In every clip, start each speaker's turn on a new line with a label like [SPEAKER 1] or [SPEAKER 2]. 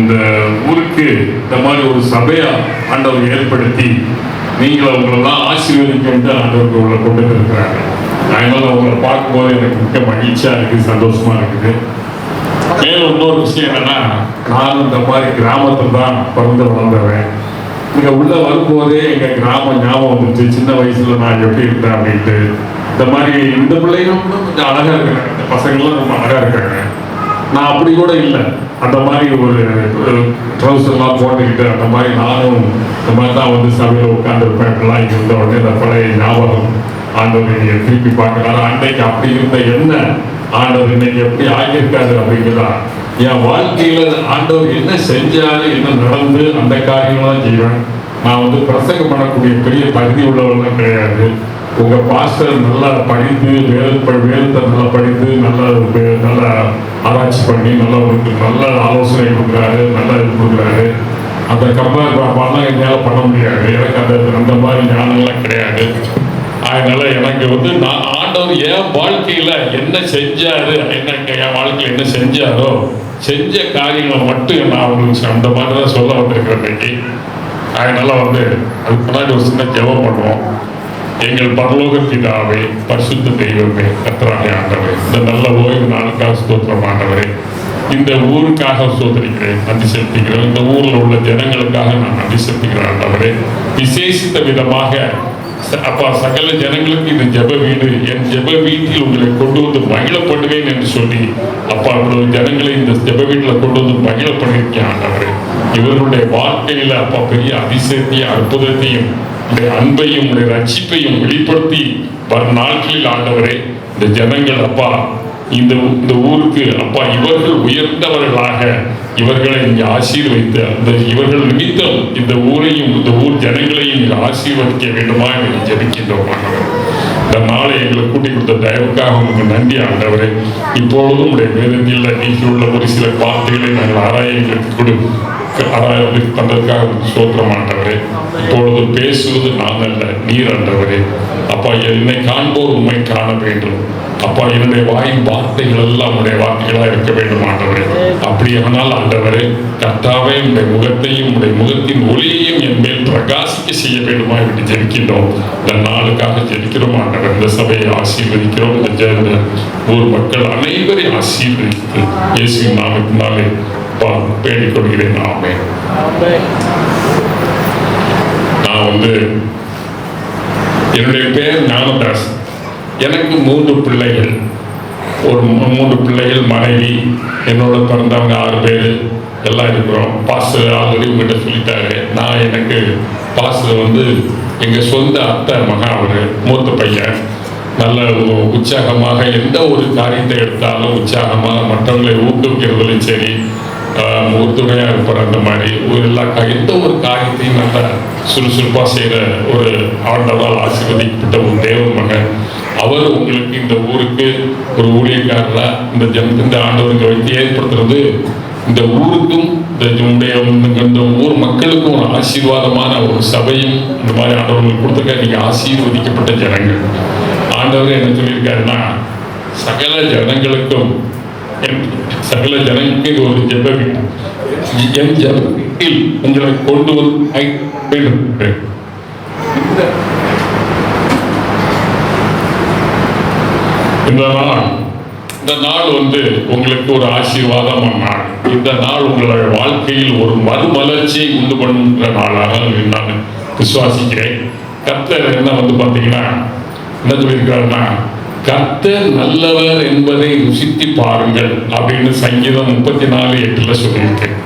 [SPEAKER 1] இந்த ஊருக்கு இந்த மாதிரி ஒரு சபையா ஆண்டவர் ஏற்படுத்தி நீங்கள் அவங்களெல்லாம் ஆசீர்வதிக்க ஆண்டவருக்கு உங்களை கொண்டு இருக்கிறாங்க. அதனால அவங்களை பார்க்கும்போது எனக்கு மிக மகிழ்ச்சியா இருக்குது, சந்தோஷமா இருக்குது. மேலும் இன்னொரு விஷயம் என்னன்னா, நான் இந்த மாதிரி கிராமத்தில் தான் பிறந்து வளர்ந்தவன். இங்கே உள்ள வரும்போதே எங்கள் கிராமம் ஞாபகம் வந்துச்சு. சின்ன வயசுல நான் எப்படி இருந்தேன் அப்படின்ட்டு. இந்த மாதிரி இந்த பிள்ளைகளும் கொஞ்சம் அழகா இருக்காங்க, இந்த பசங்களும் ரொம்ப அழகா இருக்காங்க. நான் அப்படி கூட இல்லை. அந்த மாதிரி ஒரு ட்ரௌசர்லாம் போட்டுக்கிட்டு அந்த மாதிரி நானும் இந்த மாதிரி தான் வந்து சபையில் உட்காந்துருப்பேன். இப்பெல்லாம் இங்கே இருந்த உடனே இந்த பழைய ஞாபகம் ஆண்டவர் திருப்பி பார்க்கலாம். அன்னைக்கு அப்படி இருந்த என்ன ஆண்டவர் இன்னைக்கு எப்படி ஆகியிருக்காரு அப்படிங்கிறதா என் வாழ்க்கையில ஆண்டவர் என்ன செஞ்சாரு, என்ன நடந்து அந்த காரியங்கள்லாம் செய்வேன். நான் வந்து பிரசங்கம் பண்ணக்கூடிய பெரிய தகுதி உள்ளவர்களும் கிடையாது. உங்க பாஸ்டர் நல்லா படித்து வேதத்தை நல்லா படித்து நல்ல ஆராய்ச்சி பண்ணி நல்ல ஆலோசனை கொடுக்குறாரு, நல்ல இது கொடுக்குறாரு. அந்த கம்பேர் பண்ணலாம் என்னால் பண்ண முடியாது. எனக்கு அந்த மாதிரி ஞானம்லாம் கிடையாது. அதனால எனக்கு வந்து நான் ஆண்டவர் என் வாழ்க்கையில என்ன செஞ்சாரு, என் வாழ்க்கையில என்ன செஞ்சாரோ செஞ்ச காரியங்களை மட்டும் நான் அவங்களுக்கு அந்த மாதிரி தான் சொல்ல வந்திருக்கிறேன் இன்னைக்கு. அதனால வந்து அதுக்கு முன்னாடி ஒரு சின்ன ஜெபம் பண்ணுவோம். எங்கள் பரலோக பிதாவே, பரிசுத்த தெய்வமே, கர்த்தராகிய ஆண்டவரே, இந்த நல்ல ஓய்வு நாளுக்காக ஸ்தோத்திரம் ஆண்டவரே. இந்த ஊருக்காக ஸ்தோத்திரிக்கிறேன், நன்றி செலுத்துகிறேன். இந்த ஊரில் உள்ள ஜனங்களுக்காக நான் நன்றி செலுத்துகிறேன் ஆண்டவரே. விசேஷித்த விதமாக அப்பா சகல ஜனங்களுக்கு இந்த ஜெப வீடு, என் ஜெப வீட்டில் உங்களை கொண்டு வந்து மகிழப்படுவேன் என்று சொல்லி அப்பா இவ்வளவு ஜனங்களை இந்த ஜெப வீட்டில் கொண்டு வந்து மகிழப்பட்டிருக்கேன் ஆண்டவரே. இவர்களுடைய வாழ்க்கையில அப்பா பெரிய அதிசயத்தையும் அற்புதத்தையும் அன்பையும் உடைய ரட்சிப்பையும் வெளிப்படுத்தி வரும் நாட்களில் ஆண்டவரே இந்த ஜனங்கள் அப்பா இந்த ஊருக்கு அப்பா இவர்கள் உயர்ந்தவர்களாக இவர்களை இங்கே ஆசீர்வதித்து அந்த இவர்கள் நிமித்தம் இந்த ஊரையும் இந்த ஊர் ஜனங்களையும் ஆசீர்வதிக்க வேண்டுமா என்று ஜெபிக்கின்றோம் ஆண்டவர். இந்த நாளை எங்களை கூட்டி கொடுத்த தயவுக்காக உங்களுக்கு நன்றி ஆண்டவரே. இப்பொழுதும் உடைய வேதத்தில் நீக்கியுள்ள ஒரு சில வார்த்தைகளை நாங்கள் ஆராய்ந்து தந்ததுக்காக ஸ்தோத்திரம் ஆண்டவரே. இப்பொழுது பேசுவது நான் அல்ல, நீர் ஆண்டவரே. அப்பா என்னை காண்போர் உண்மை காண வேண்டும். அப்பா என்னுடைய வாயின் வார்த்தைகள் எல்லாம் உடைய வார்த்தைகளா இருக்க வேண்டும் ஆண்டவரே. அப்படியானால் ஆண்டவரே கர்த்தாவே உடைய முகத்தையும் உடைய முகத்தின் ஒளியையும் என் மேல் பிரகாசிக்க செய்ய வேண்டுமா என்று ஜெபிக்கின்றோம். இந்த நாளுக்காக ஜெபிக்கிறோம் ஆண்டவர். இந்த சபையை ஆசீர்வதிக்கிறோம். இந்த ஊர் மக்கள் அனைவரையும் ஆசீர்வதித்து இயேசுவின் நாமத்தினாலே பேடிக் கொள்கிறேன். ஆமென். நான் வந்து என்னுடைய பேர் ஞானதாஸ். எனக்கு 3 பிள்ளைகள். ஒரு 3 பிள்ளைகள், மனைவி, என்னோட பிறந்தவங்க 6 பேர் எல்லாம் இருக்கிறோம். பாஸ்டர் ஆல்ரெடி உங்ககிட்ட சொல்லிட்டாரு. நான் எனக்கு பாஸ்டர் வந்து எங்கள் சொந்த அத்தை மகன். அவர் மூத்த பையன். நல்ல உற்சாகமாக எந்த ஒரு காரியத்தை எடுத்தாலும் உற்சாகமாக மற்றவங்களை ஊக்குவிக்கிறதுலையும் சரி, ஒத்துழையாக இருப்பார். அந்த மாதிரி எந்த ஒரு காரியத்தையும் நல்ல சுறுசுறுப்பாக செய்கிற ஒரு ஆண்டவரால் ஆசீர்வதிக்கப்பட்ட ஒரு தேவ மகன். அவர் உங்களுக்கு இந்த ஊருக்கு ஒரு ஊழியக்காரராக இந்த ஆண்டவருக்கு வைத்து ஏற்படுத்துறது இந்த ஊருக்கும் இந்த ஊர் மக்களுக்கும் ஒரு ஆசீர்வாதமான ஒரு சபையும் இந்த மாதிரி ஆண்டவர்களுக்கு கொடுத்துருக்க. நீங்கள் ஆசீர்வதிக்கப்பட்ட ஜனங்கள். ஆண்டவர் என்ன சொல்லியிருக்காருன்னா, சகல ஜனங்களுக்கும் ஒரு ஜெப வீடு, என் ஜெப வீட்டில் உங்களை கொண்டு வந்து இந்த நாள் வந்து உங்களுக்கு ஒரு ஆசீர்வாதமான நாள். இந்த நாள் உங்களுடைய வாழ்க்கையில் ஒரு மறுமலர்ச்சியை உண்டு பண்ணுற நாளாக நான் விசுவாசிக்கிறேன். கர்த்தர் என்ன வந்து பார்த்தீங்கன்னா என்ன சொல்லியிருக்காருன்னா, கர்த்தர் நல்லவர் என்பதை ருசித்து பாருங்கள் அப்படின்னு சங்கீதம் 34:8 சொல்லியிருக்கேன்.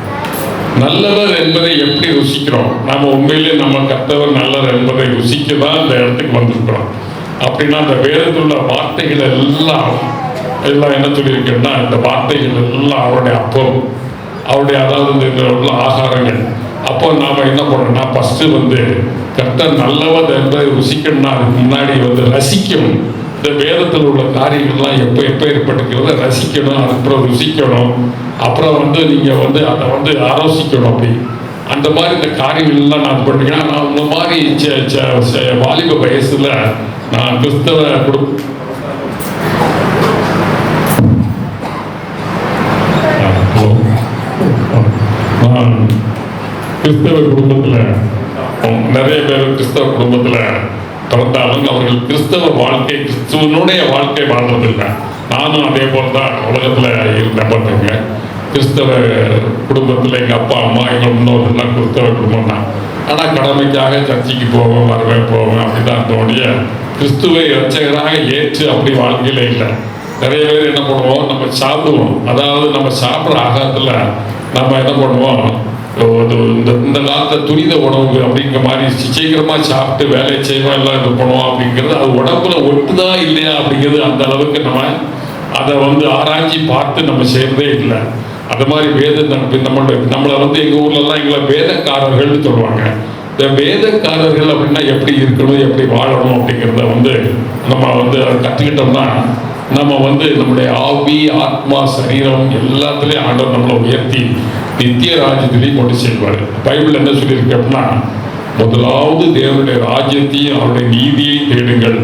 [SPEAKER 1] நல்லவர் என்பதை எப்படி ருசிக்கிறோம்? நாம உண்மையிலே நம்ம கர்த்தவர் நல்லவர் என்பதை ருசிக்க தான் இந்த இடத்துக்கு வந்திருக்கிறோம். அப்படின்னா அந்த வேதத்தில் உள்ள வார்த்தைகள் எல்லாம் என்ன சொல்லியிருக்கேன்னா, இந்த வார்த்தைகள் எல்லாம் அவருடைய அப்பம், அவருடைய அதாவது இந்த உள்ள ஆகாரங்கள். அப்போ நாம் என்ன பண்ணுறோம்னா, ஃபஸ்ட்டு வந்து கர்த்தர் நல்லவர் என்பதை ருசிக்கணும்னா அதுக்கு முன்னாடி வந்து ரசிக்கணும். இந்த வேதத்தில் உள்ள காரியங்கள்லாம் எப்போ ஏற்பட்டுக்கிறத ரசிக்கணும், அதுக்கப்புறம் ருசிக்கணும், அப்புறம் வந்து நீங்கள் வந்து அதை வந்து ஆலோசிக்கணும். அப்படி அந்த மாதிரி இந்த காரியங்கள்லாம் நான் பண்ணுறேன். நான் இந்த மாதிரி வாலிப வயசில் நான் கிறிஸ்தவ நான் கிறிஸ்தவ குடும்பத்தில் நிறைய பேர் கிறிஸ்தவ குடும்பத்தில் பிறந்தாலும் அவர்கள் கிறிஸ்தவ வாழ்க்கை, கிறிஸ்துவனுடைய வாழ்க்கை வாழ்றதில்லை. நானும் அதே போல தான் உலகத்தில் இருந்தேன். பார்த்துங்க, கிறிஸ்தவ குடும்பத்தில் எங்கள் அப்பா அம்மா எங்கள் முன்னோர்கள்லாம் கிறிஸ்தவ குடும்பம் தான். ஆனால் கடமைக்காக சர்ச்சைக்கு போவேன், வருவேன், போவேன், அப்படிதான் தோணிய கிறிஸ்துவை இரட்சகராக ஏற்று அப்படி வாழ்க்கையில் இல்லை. நிறைய பேர் என்ன பண்ணுவோம், நம்ம சாப்பிடுவோம், அதாவது நம்ம சாப்பிட்ற ஆகாரத்தில் நம்ம என்ன பண்ணுவோம், இந்த காலத்தில் துரித உணவு அப்படிங்கிற மாதிரி சீக்கிரமாக சாப்பிட்டு வேலையை செய்வோம், எல்லாம் இது பண்ணுவோம் அப்படிங்கிறது அது உடம்புல ஒட்டுதா இல்லையா அப்படிங்கிறது அந்த அளவுக்கு நம்ம அதை ஆராய்ச்சி பார்த்து நம்ம செய்யறதே இல்லை. அது மாதிரி நம்மளை எங்கள் ஊர்லலாம் எங்களை வேதக்காரர்கள்னு சொல்லுவாங்க. இந்த வேதக்காரர்கள் அப்படின்னா எப்படி இருக்கணும், எப்படி வாழணும் அப்படிங்கிறத நம்ம அதை கற்றுக்கிட்டோம்னா நம்ம நம்முடைய ஆவி, ஆத்மா, சரீரம் எல்லாத்துலேயும் ஆண்டவர் நம்மளை உயர்த்தி நித்திய ராஜ்யத்திலையும் கொண்டு செல்வார். பைபிள் என்ன சொல்லியிருக்கு அப்படின்னா, முதலாவது தேவனுடைய ராஜ்யத்தையும் அவருடைய நீதியை தேடுங்கள்,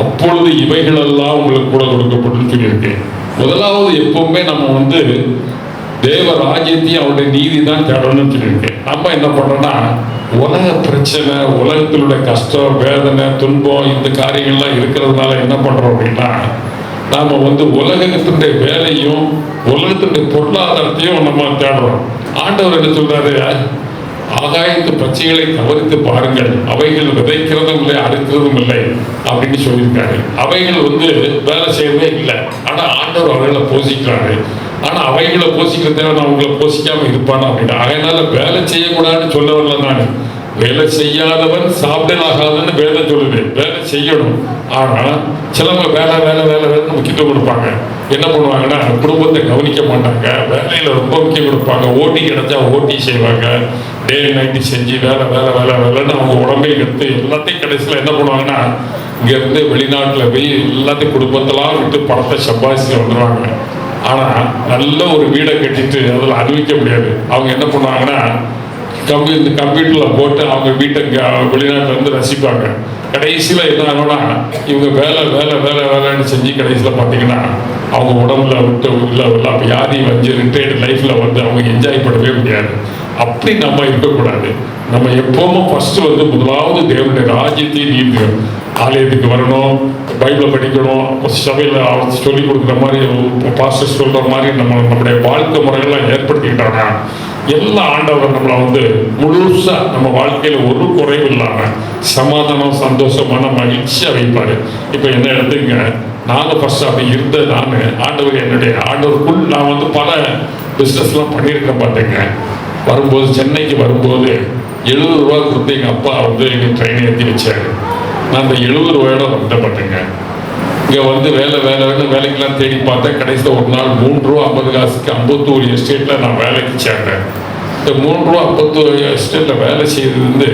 [SPEAKER 1] அப்பொழுது இவைகளெல்லாம் உங்களுக்கு கூட கொடுக்கப்படும் சொல்லியிருக்கு. முதலாவது எப்பவுமே நம்ம தேவ ராஜ்யத்தையும் அவருடைய நீதி தான் தேடணும்னு சொல்லியிருக்கு. நம்ம என்ன பண்றோம்னா, உலக பிரச்சனை, உலகத்தினுடைய கஷ்டம், வேதனை, துன்பம், இந்த காரியங்கள்லாம் இருக்கிறதுனால என்ன பண்றோம் அப்படின்னா, நாம உலகத்தினுடைய வேலையும் உலகத்தினுடைய பொருளாதாரத்தையும் நம்ம தேடுறோம். ஆண்டவர் என்ன சொல்றாரு, ஆகாயத்து பச்சைகளை கவனித்து பாருங்கள், அவைகள் விதைக்கிறதும் இல்லை, அறுக்கிறதும் இல்லை அப்படின்னு சொல்லியிருக்காரு. அவைகள் வேலை செய்யறதே இல்லை, ஆனா ஆண்டவர் அவர்களை போஷிக்கிறாரு. ஆனா அவைகளை போஷிக்கிற தேவை நான் உங்களை போஷிக்காம இருப்பானா அப்படின்னா, அதனால வேலை செய்யக்கூடாதுன்னு சொல்ல வரல. நான் வேலை செய்யாதவன் சாப்பிடலாகாதுன்னு வேதம் சொல்லுது. வேலை செய்யணும். ஆனா சிலவங்க வேலை வேலை வேலை வேலைன்னு முக்கியத்துவம் கொடுப்பாங்க. என்ன பண்ணுவாங்கன்னா, குடும்பத்தை கவனிக்க மாட்டாங்க, வேலையில ரொம்ப முக்கியம் கொடுப்பாங்க. ஓட்டி கிடைச்சா ஓட்டி செய்வாங்க, டே நைட்டு செஞ்சு வேலை வேலை வேலை வேலைன்னு அவங்க உடம்பையும் எடுத்து எல்லாத்தையும் கடைசியில் என்ன பண்ணுவாங்கன்னா, இங்கேருந்து வெளிநாட்டில் போய் எல்லாத்தையும் குடும்பத்தெல்லாம் விட்டு பணத்தை சம்பாதிச்சு வந்துடுவாங்க. ஆனால் நல்ல ஒரு வீடை கட்டிட்டு அதில் அனுபவிக்க முடியாது. அவங்க என்ன பண்ணுவாங்கன்னா, இந்த கம்ப்யூட்டரில் போட்டு அவங்க வீட்டை வெளிநாட்டில் ரசிப்பாங்க. கடைசியில் என்ன ஆகும்னா, இவங்க வேலை வேலை வேலை வேலைன்னு செஞ்சு கடைசியில் பார்த்தீங்கன்னா அவங்க உடம்புல விட்டு இல்லை அப்போ யாரையும் ரிட்டையர்டு லைஃப்பில் அவங்க என்ஜாய் பண்ணவே முடியாது. அப்படி நம்ம இருக்கக்கூடாது. நம்ம எப்பவும் ஃபர்ஸ்ட் முதலாவது தேவனுடைய ராஜ்யத்தையும் நீதி, ஆலயத்துக்கு வரணும், பைபிளை படிக்கணும், சபையில் சொல்லிக் கொடுக்குற மாதிரி பாஸ்டர் சொல்கிற மாதிரி நம்முடைய வாழ்க்கை முறைகள்லாம் ஏற்படுத்திக்கிட்டாங்க. எல்லா ஆண்டவர் நம்மளை முழுசா நம்ம வாழ்க்கையில ஒரு குறைவு இல்லாம சமாதானம், சந்தோஷமான, மகிழ்ச்சியா வைப்பாரு. இப்ப என்ன எடுத்துங்க, நானும் ஃபர்ஸ்ட் அப்படி இருந்த நான் ஆண்டவர் என்னுடைய ஆண்டவருக்குள் நான் பல பிஸ்னஸ்லாம் பண்ணியிருக்கேன். பார்த்தேங்க, வரும்போது சென்னைக்கு வரும்போது 70 ரூபா கொடுத்து எங்கள் அப்பா எங்கள் ட்ரெயின் ஏற்றி வச்சாரு. நான் அந்த 70 ரூபாயோட வந்தேன். பார்த்தேங்க, இங்கே வேலை வேலை வேலைக்கெல்லாம் தேடி பார்த்தேன். கடைசியில் ஒரு நாள் 3 ரூபா 50 காசுக்கு அம்பத்தூர் எஸ்டேட்டில் நான் வேலைக்கு சேர்ந்தேன். இந்த 3 ரூபா 50 எஸ்டேட்டில் வேலை செய்து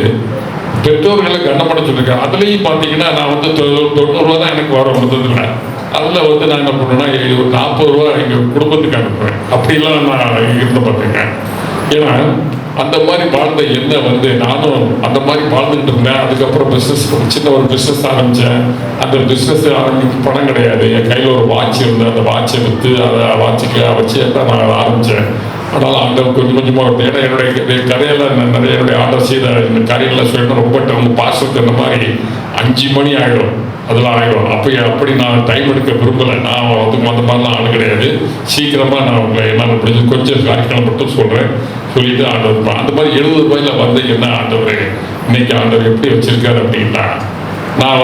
[SPEAKER 1] பெற்றோர்களை கண்ணப்பட சொல்லியிருக்கேன். அதுலேயும் பார்த்தீங்கன்னா நான் 90 ரூபா தான் எனக்கு வர வந்ததில்லை. அதில் நான் என்ன பண்ணுவேன்னா, ஒரு 40 ரூபா எங்கள் குடும்பத்துக்கு அனுப்புவேன். அப்படிலாம் நான் இருந்து பார்த்தேங்க. ஏன்னா அந்த மாதிரி வாழ்ந்த என்ன நானும் அந்த மாதிரி வாழ்ந்துட்டு இருந்தேன். அதுக்கப்புறம் பிஸ்னஸ், சின்ன ஒரு பிஸ்னஸ் ஆரம்பித்தேன். அந்த பிஸ்னஸ் ஆரம்பிக்க பணம் கிடையாது. என் கையில் ஒரு வாட்ச் இருந்தது. அந்த வாட்சை விற்று அதை வாட்சுக்கு வச்சு தான் நான் ஆரம்பித்தேன். ஆனால் ஆண்டவர் கொஞ்சம் கொஞ்சமாக, ஏன்னா என்னுடைய கதையெல்லாம் நிறைய என்னுடைய ஆர்டர் செய்த இந்த கதையெல்லாம் சொல்லணும். ரொம்ப அவங்க பாசத்துக்கு இந்த மாதிரி 5 மணி ஆகிடும், அதெல்லாம் ஆகிடும். அப்படி நான் டைம் எடுக்க விரும்பலை. நான் அந்த மாதிரிலாம் ஆள் கிடையாது. சீக்கிரமாக நான் உங்களை என்ன பிடிச்சி கொஞ்சம் காரியங்கள் மட்டும் சொல்கிறேன், சொல்லிட்டு ஆண்டவர் அந்த மாதிரி 70 ரூபாயில் என்ன ஆண்டவர் இன்னைக்கு ஆண்டவர் எப்படி வச்சிருக்காரு அப்படின்னா, நான்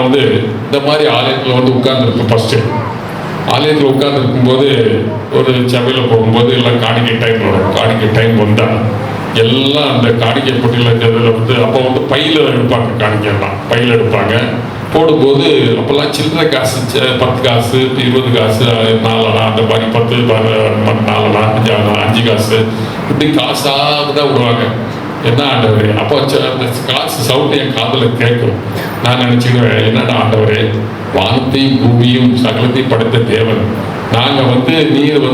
[SPEAKER 1] இந்த மாதிரி ஆலயத்தில் உட்கார்ந்துருப்பேன். ஃபர்ஸ்ட்டு ஆலயத்தில் உட்கார்ந்து இருக்கும்போது ஒரு சபையில் போகும்போது எல்லாம் காணிக்கை டைம் வரும். காணிக்கை டைம் வந்தால் எல்லாம் அந்த காணிக்கை பொட்டியில் அப்போ பையில் எடுப்பாங்க. காணிக்கையெல்லாம் பையில் எடுப்பாங்க. போடும்போது அப்போல்லாம் சில்லறை காசு 10 காசு, 20 காசு, 4 அணா, அந்த மாதிரி 10, 4 அணா, 5 காசு, இப்படி காசாக தான் விடுவாங்க. என்ன ஆண்டவரே, அப்போ அந்த காசு சவுண்ட் என் காதில் கேட்கும். நான் நினச்சிடுவேன், என்னடா ஆண்டவரே, வானத்தையும் பூமியும் சகலத்தையும் படைத்த தேவன், நாங்கள் நீர்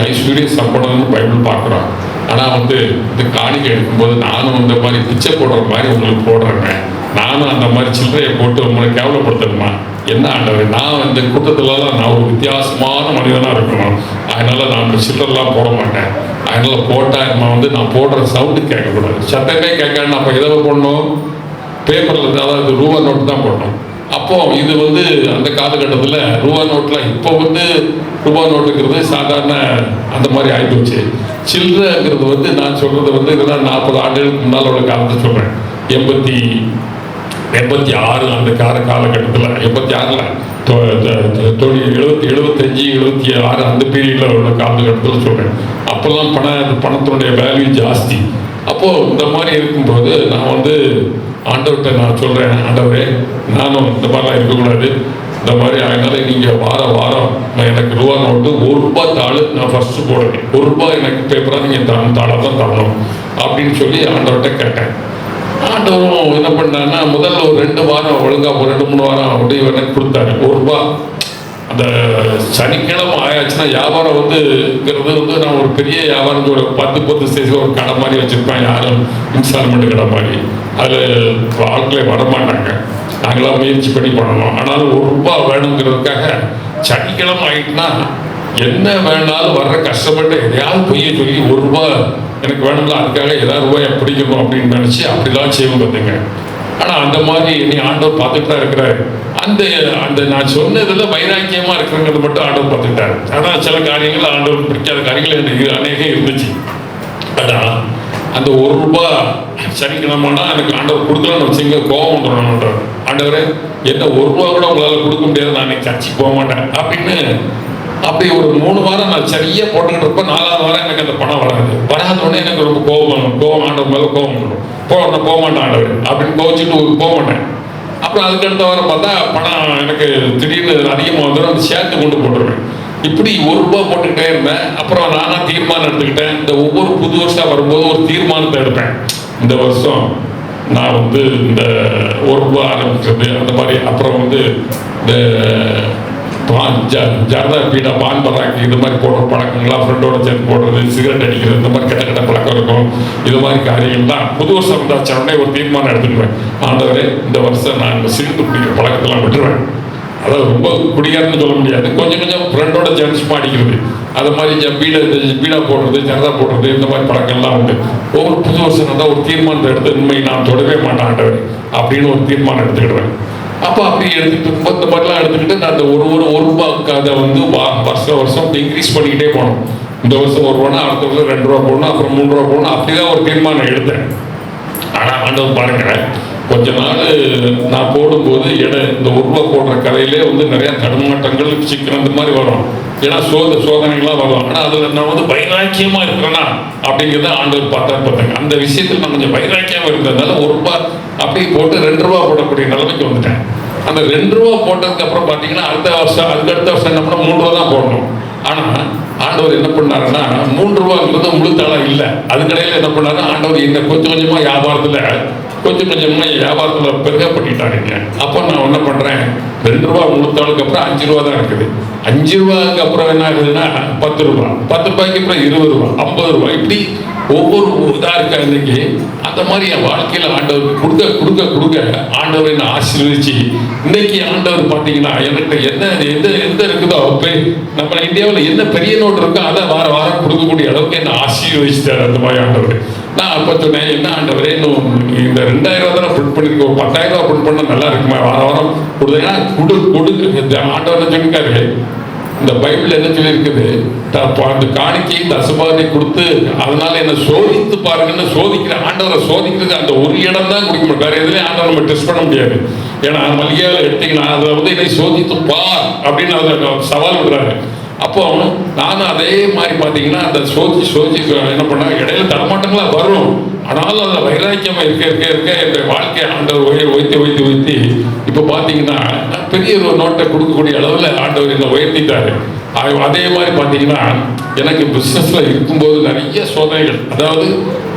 [SPEAKER 1] ஐஸ்வர்ய சம்பளம்னு பைபிள் பார்க்குறோம். ஆனால் இந்த காணிக்கை எடுக்கும்போது நானும் இந்த மாதிரி பிச்சை போடுற மாதிரி உங்களுக்கு போடுறேங்க. நானும் அந்த மாதிரி சில்லறையை போட்டு உங்களை கேவலப்படுத்தணுமா? என்ன ஆண்டவர், நான் இந்த கூட்டத்திலலாம் நான் ஒரு வித்தியாசமான மனிதனாக இருக்கணும். அதனால நான் சில்லர்லாம் போட மாட்டேன். அதனால போட்டால் நான் போடுற சவுண்டு கேட்கக்கூடாது, சத்தமே கேட்காது. அப்போ எதை போடணும்? பேப்பரில், அதாவது ரூபா நோட்டு தான் போடணும். அப்போ இது அந்த காலகட்டத்தில் ரூபா நோட்டில், இப்போ ரூபா நோட்டுங்கிறது சாதாரண அந்த மாதிரி ஆகிப்போச்சு. சில்லறைங்கிறது நான் சொல்றது இதெல்லாம் 40 ஆண்டுகளுக்கு முன்னால் உள்ள காலத்தை சொல்கிறேன். 86 அந்த காலகட்டத்தில், 86ல் 75 76 அந்த பீரியடில் உள்ள காலகட்டத்தில் சொல்கிறேன். அப்போல்லாம் பணத்தினுடைய வேல்யூ ஜாஸ்தி. அப்போது இந்த மாதிரி இருக்கும்போது நான் ஆண்டவர்கிட்ட நான் சொல்கிறேன், ஆண்டவரே நானும் இந்த மாதிரிலாம் இருக்கக்கூடாது, இந்த மாதிரி. அதனால நீங்கள் வாரம் எனக்கு ரூபா நோட்டு ₹1 தாள் நான் ஃபஸ்ட்டு போடுவேன், ₹1 எனக்கு பேப்பராக நீங்கள் தாளாக தான் தரணும் அப்படின்னு சொல்லி ஆண்டவர்கிட்ட கேட்டேன். ஆண்டவரும் என்ன பண்ணாருன்னா, முதல்ல ஒரு 2 வாரம் ஒழுங்காக, 2-3 வாரம் அப்படியே எனக்கு கொடுத்தாரு ₹1. அந்த சனிக்கிழமை ஆயாச்சுன்னா வியாபாரம் நான் ஒரு பெரிய வியாபாரம் 10 ஸ்டேஜில் ஒரு கடை மாதிரி வச்சுருப்பேன், யாரும் இன்ஸ்டால்மெண்ட் கடை மாதிரி. அதில் ஆட்களே வரமாட்டாங்க, நாங்களாம் முயற்சி பண்ணி பண்ணணும். ஆனாலும் ₹1 வேணுங்கிறதுக்காக சனிக்கிழமை ஆகிட்டுனா என்ன வேணாலும் வர்ற கஷ்டப்பட்டு எதையாவது பொய்ய சொல்லி ₹1 எனக்கு வேணும்ல, அதுக்காக ஏதாவது ரூபாயை பிடிக்கணும் அப்படின்னு நினச்சி அப்படிலாம் செய்வோம் பார்த்துங்க. ஆனால் அந்த மாதிரி என்னை ஆண்டவர் பார்த்துட்டு தான் இருக்கிறாரு. அந்த நான் சொன்னதில் வைராக்கியமாக இருக்கிறங்கிறது மட்டும் ஆண்டவர் பார்த்துக்கிட்டாரு. ஆனால் சில காரியங்கள் ஆண்டவர் பிடிக்காத காரியங்கள் எனக்கு அநேகம் இருந்துச்சு. ஆனால் அந்த ₹1 சனிக்கிழமைனா எனக்கு ஆண்டவர் கொடுக்கலன்னு வச்சுங்க, கோபம் வந்துடணும். ஆண்டவரே என்ன ₹1 கூட உங்களால் கொடுக்க முடியாது, நான் இன்னைக்கு சர்ச்சைக்கு போக மாட்டேன் அப்படின்னு. அப்படி ஒரு 3 வாரம் நான் சரியாக போட்டுக்கிட்டு இருப்பேன். 4ஆவது வாரம் எனக்கு அந்த பணம் வராதோடனே எனக்கு ரொம்ப கோபம் ஆண்டவர் மேலே கோபம் வந்துடும். நான் போக மாட்டேன் ஆண்டவர் அப்படின்னு கோவிச்சுட்டு போக மாட்டேன். அப்புறம் அதுக்கடுத்த வாரம் பார்த்தா பணம் எனக்கு திடீர்னு அதிகமாக வந்துடும், அந்த சேர்த்து கொண்டு போட்டுருவேன். இப்படி ₹1 போட்டுக்கிட்டே இருந்தேன். அப்புறம் நானாக தீர்மானம் எடுத்துக்கிட்டேன். இந்த ஒவ்வொரு புது வருஷம் வரும்போது ஒரு தீர்மானத்தை எடுப்பேன். இந்த வருஷம் நான் இந்த ₹1 ஆரம்பிக்கிறது அந்த மாதிரி. அப்புறம் இந்த ஜர்தா பீடா பான் பராக்கி இது மாதிரி போடுற பழக்கங்கள்லாம் ஃப்ரெண்டோட சேர்ந்து போடுறது, சிகரெட் அடிக்கிறது, இந்த மாதிரி கெட்ட பழக்கம் இருக்கும். இது மாதிரி காரியங்கள் தான் புது வருஷம் வந்தாச்ச உடனே ஒரு தீர்மானம் எடுத்துக்குவேன். ஆண்டவரே இந்த வருஷம் நான் இந்த சிகரெட் குடிக்கிற பழக்கத்தெல்லாம் விட்டுருவேன். அதாவது ரொம்ப குடிக்காரன்னு சொல்ல முடியாது, கொஞ்சம் ஃப்ரெண்டோட ஜென்ஸ் அடிக்கிறது, அது மாதிரி பீடா போடுறது, ஜர்தா போடுறது, இந்த மாதிரி பழக்கம்லாம் உண்டு. ஒவ்வொரு புது வருஷம் வந்தால் ஒரு தீர்மானத்தை எடுத்து உண்மை நான் தொடவே மாட்டேன் ஆண்டவர் அப்படின்னு ஒரு தீர்மானம் எடுத்துக்கிடுவேன். அப்போ அப்படி எடுத்துக்கிட்டு இந்த மாதிரிலாம் எடுத்துக்கிட்டு நான் அந்த ₹1 அதை வருஷம் இன்க்ரீஸ் பண்ணிக்கிட்டே போனோம். இந்த வருஷம் ₹1, அடுத்த வருஷம் ₹2 போடணும், அப்புறம் ₹3 போடணும். அப்படிதான் ஒரு தீர்மானம் எடுத்தேன். ஆனால் ஆண்டவர் பாருங்க, கொஞ்ச நாள் நான் போடும்போது இந்த ₹1 போடுற கதையிலே நிறைய தடுமாட்டங்கள், சிக்கல் இந்த மாதிரி வரும். ஏன்னா சோதனைகள்லாம் வரும். ஆனால் அதில் நான் வைராக்கியமாக இருக்கிறேன்னா அப்படிங்கிறத ஆண்டவர் பார்த்தாங்க. அந்த விஷயத்தில் நான் கொஞ்சம் வைராக்கியமாக இருந்ததுனால ₹1 அப்படி போட்டு ₹2 போடக்கூடிய நிலைமைக்கு வந்துட்டேன். அந்த ₹2 போட்டதுக்கு அப்புறம் பார்த்தீங்கன்னா அதுக்கடுத்த வருஷம் என்ன பண்ணால் ₹3 தான் போடணும். ஆனால் ஆண்டவர் என்ன பண்ணாருன்னா, ₹3ங்கிறது முழுத்தாளாக இல்லை. அதுக்கடையில் என்ன பண்ணாரு, ஆண்டவர் இந்த கொஞ்சமாக வியாபாரத்தில் பெருகப்பட்டாருங்க. அப்போ நான் என்ன பண்ணுறேன், ₹2 முழுத்தாளுக்கு அப்புறம் ₹5 தான் இருக்குது. ₹5க்கு அப்புறம் என்ன ஆகுதுன்னா ₹10, ₹10க்கு அப்புறம் ₹20, ₹50, இப்படி ஒவ்வொரு இதாக இருக்கா. இன்னைக்கு அந்த மாதிரி என் வாழ்க்கையில் ஆண்டவர் கொடுக்க ஆண்டவர் என்னை ஆசீர்வதிச்சு, இன்னைக்கு ஆண்டவர் பார்த்தீங்கன்னா எனக்கு எந்த இருக்குதோ நம்ம இந்தியாவில் என்ன பெரிய நோட்டு இருக்கோ அதை வாரம் கொடுக்கக்கூடிய அளவுக்கு என்ன ஆசீர்வதிச்சிட்டார் அந்த மாதிரி ஆண்டவர். நான் அப்போ சொன்னேன், என்ன ஆண்டவரே இன்னும் இந்த ₹2000 தானே பிரிண்ட் பண்ணிருக்கோம், ஒரு ₹10,000 பிரிண்ட் பண்ணால் நல்லா இருக்குமா, வாரம் கொடுத்தீங்கன்னா கொடுக்க ஆண்டவர் என்ன சொல்லியிருக்காரு. இந்த பைபிள் என்ன சொல்லியிருக்குது, அந்த காணிக்கையை தசபாதை கொடுத்து அதனால என்ன சோதித்து பாருங்கன்னு சோதிக்கிற ஆண்டவரை சோதிக்கிறது அந்த ஒரு இடம் தான் கொடுக்க முடியும். வேற எதுலையும் ஆண்டவரை நம்ம டெஸ்ட் பண்ண முடியாது. ஏன்னா மல்லிகையில் எடுத்தீங்கன்னா அதை என்னை சோதித்து பார் அப்படின்னு அதை சவால் விடுறாரு. அப்போ நானும் அதே மாதிரி பார்த்தீங்கன்னா அந்த சோதிச்சு என்ன பண்ண இடையில தரமாட்டங்களா வரும். ஆனாலும் அதில் வைராக்கியமாக இருக்க என்னுடைய வாழ்க்கையை ஆண்டவர் வைத்து இப்போ பார்த்தீங்கன்னா பெரிய ஒரு நோட்டை கொடுக்கக்கூடிய அளவில் ஆண்டவர் என்னை உயர்த்திட்டாரு. அதே மாதிரி பார்த்தீங்கன்னா எனக்கு பிஸ்னஸில் இருக்கும்போது நிறைய சோதனைகள், அதாவது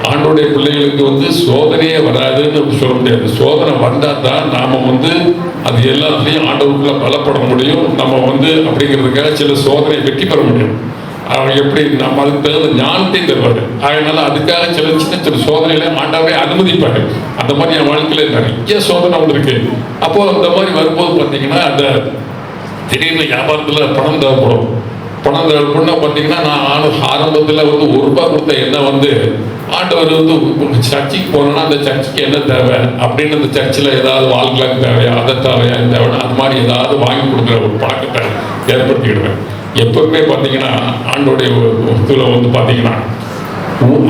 [SPEAKER 1] ஆண்டோடைய பிள்ளைகளுக்கு சோதனையே வராதுன்னு சொல்ல முடியாது. சோதனை வந்தால் தான் நாம் அது எல்லாத்துலேயும் ஆண்டவருக்குள்ள பலப்பட முடியும். நம்ம அப்படிங்கிறதுக்காக சில சோதனை வெற்றி பெற முடியும். எப்படி நம்ம அதுக்கு தகுந்த ஞானத்தையும் தருவார். அதனால அதுக்காக சில சின்ன சோதனைகளை ஆண்டவரே அனுமதிப்பாரு. அந்த மாதிரி என் வாழ்க்கையில் நிறைய சோதனை வந்திருக்கு. அப்போ அந்த மாதிரி வரும்போது பார்த்தீங்கன்னா அந்த திடீர்னு வியாபாரத்தில் பணம் தேவைப்படும்.
[SPEAKER 2] பொண்ணை பார்த்தீங்கன்னா நான் ஆரம்பத்தில் வந்து ₹1 கொடுத்த என்ன வந்து ஆண்டவர் வந்து சர்ச்சுக்கு போனோன்னா அந்த சர்ச்சுக்கு என்ன தேவை அப்படின்னு அந்த சர்ச்சில் ஏதாவது வாழ்க்கைக்கு தேவையா அதை தேவையா தேவைன்னா அது மாதிரி ஏதாவது வாங்கி கொடுக்குற ஒரு பழக்கத்தை ஏற்படுத்திக்கிடுவேன். எப்பவுமே பார்த்தீங்கன்னா ஆண்டோடைய இதில் வந்து பார்த்தீங்கன்னா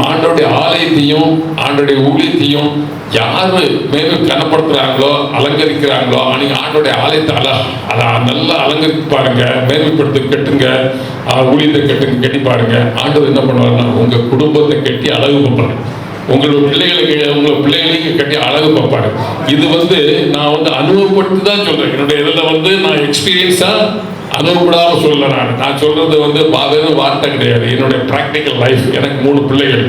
[SPEAKER 2] ஆண்டோடைய ஆலயத்தையும் ஆண்டோடைய ஊழியத்தையும் யாரு மேலும் கனப்படுத்துறாங்களோ அலங்கரிக்கிறாங்களோ அன்னைக்கு ஆண்டோடைய ஆலயத்தை அதை நல்லா அலங்கரித்து பாருங்க, மேன்மைப்படுத்தி கட்டுங்க, ஊழியத்தை கட்டி பாருங்க. ஆண்டவர் என்ன பண்ணுவாருன்னா உங்க குடும்பத்தை கட்டி அழகு பார்ப்பாரு, உங்களோட பிள்ளைகளையும் கட்டி அழகு பார்ப்பாரு. இது வந்து நான் வந்து அனுபவப்பட்டு தான் சொல்றேன். என்னுடைய இதில் வந்து நான் எக்ஸ்பீரியன்ஸா அனுபவப்படாமல் சொல்லலை. நான் சொல்றது வந்து வெறும் வார்த்தை கிடையாது, என்னுடைய ப்ராக்டிக்கல் லைஃப். எனக்கு 3 பிள்ளைகள்,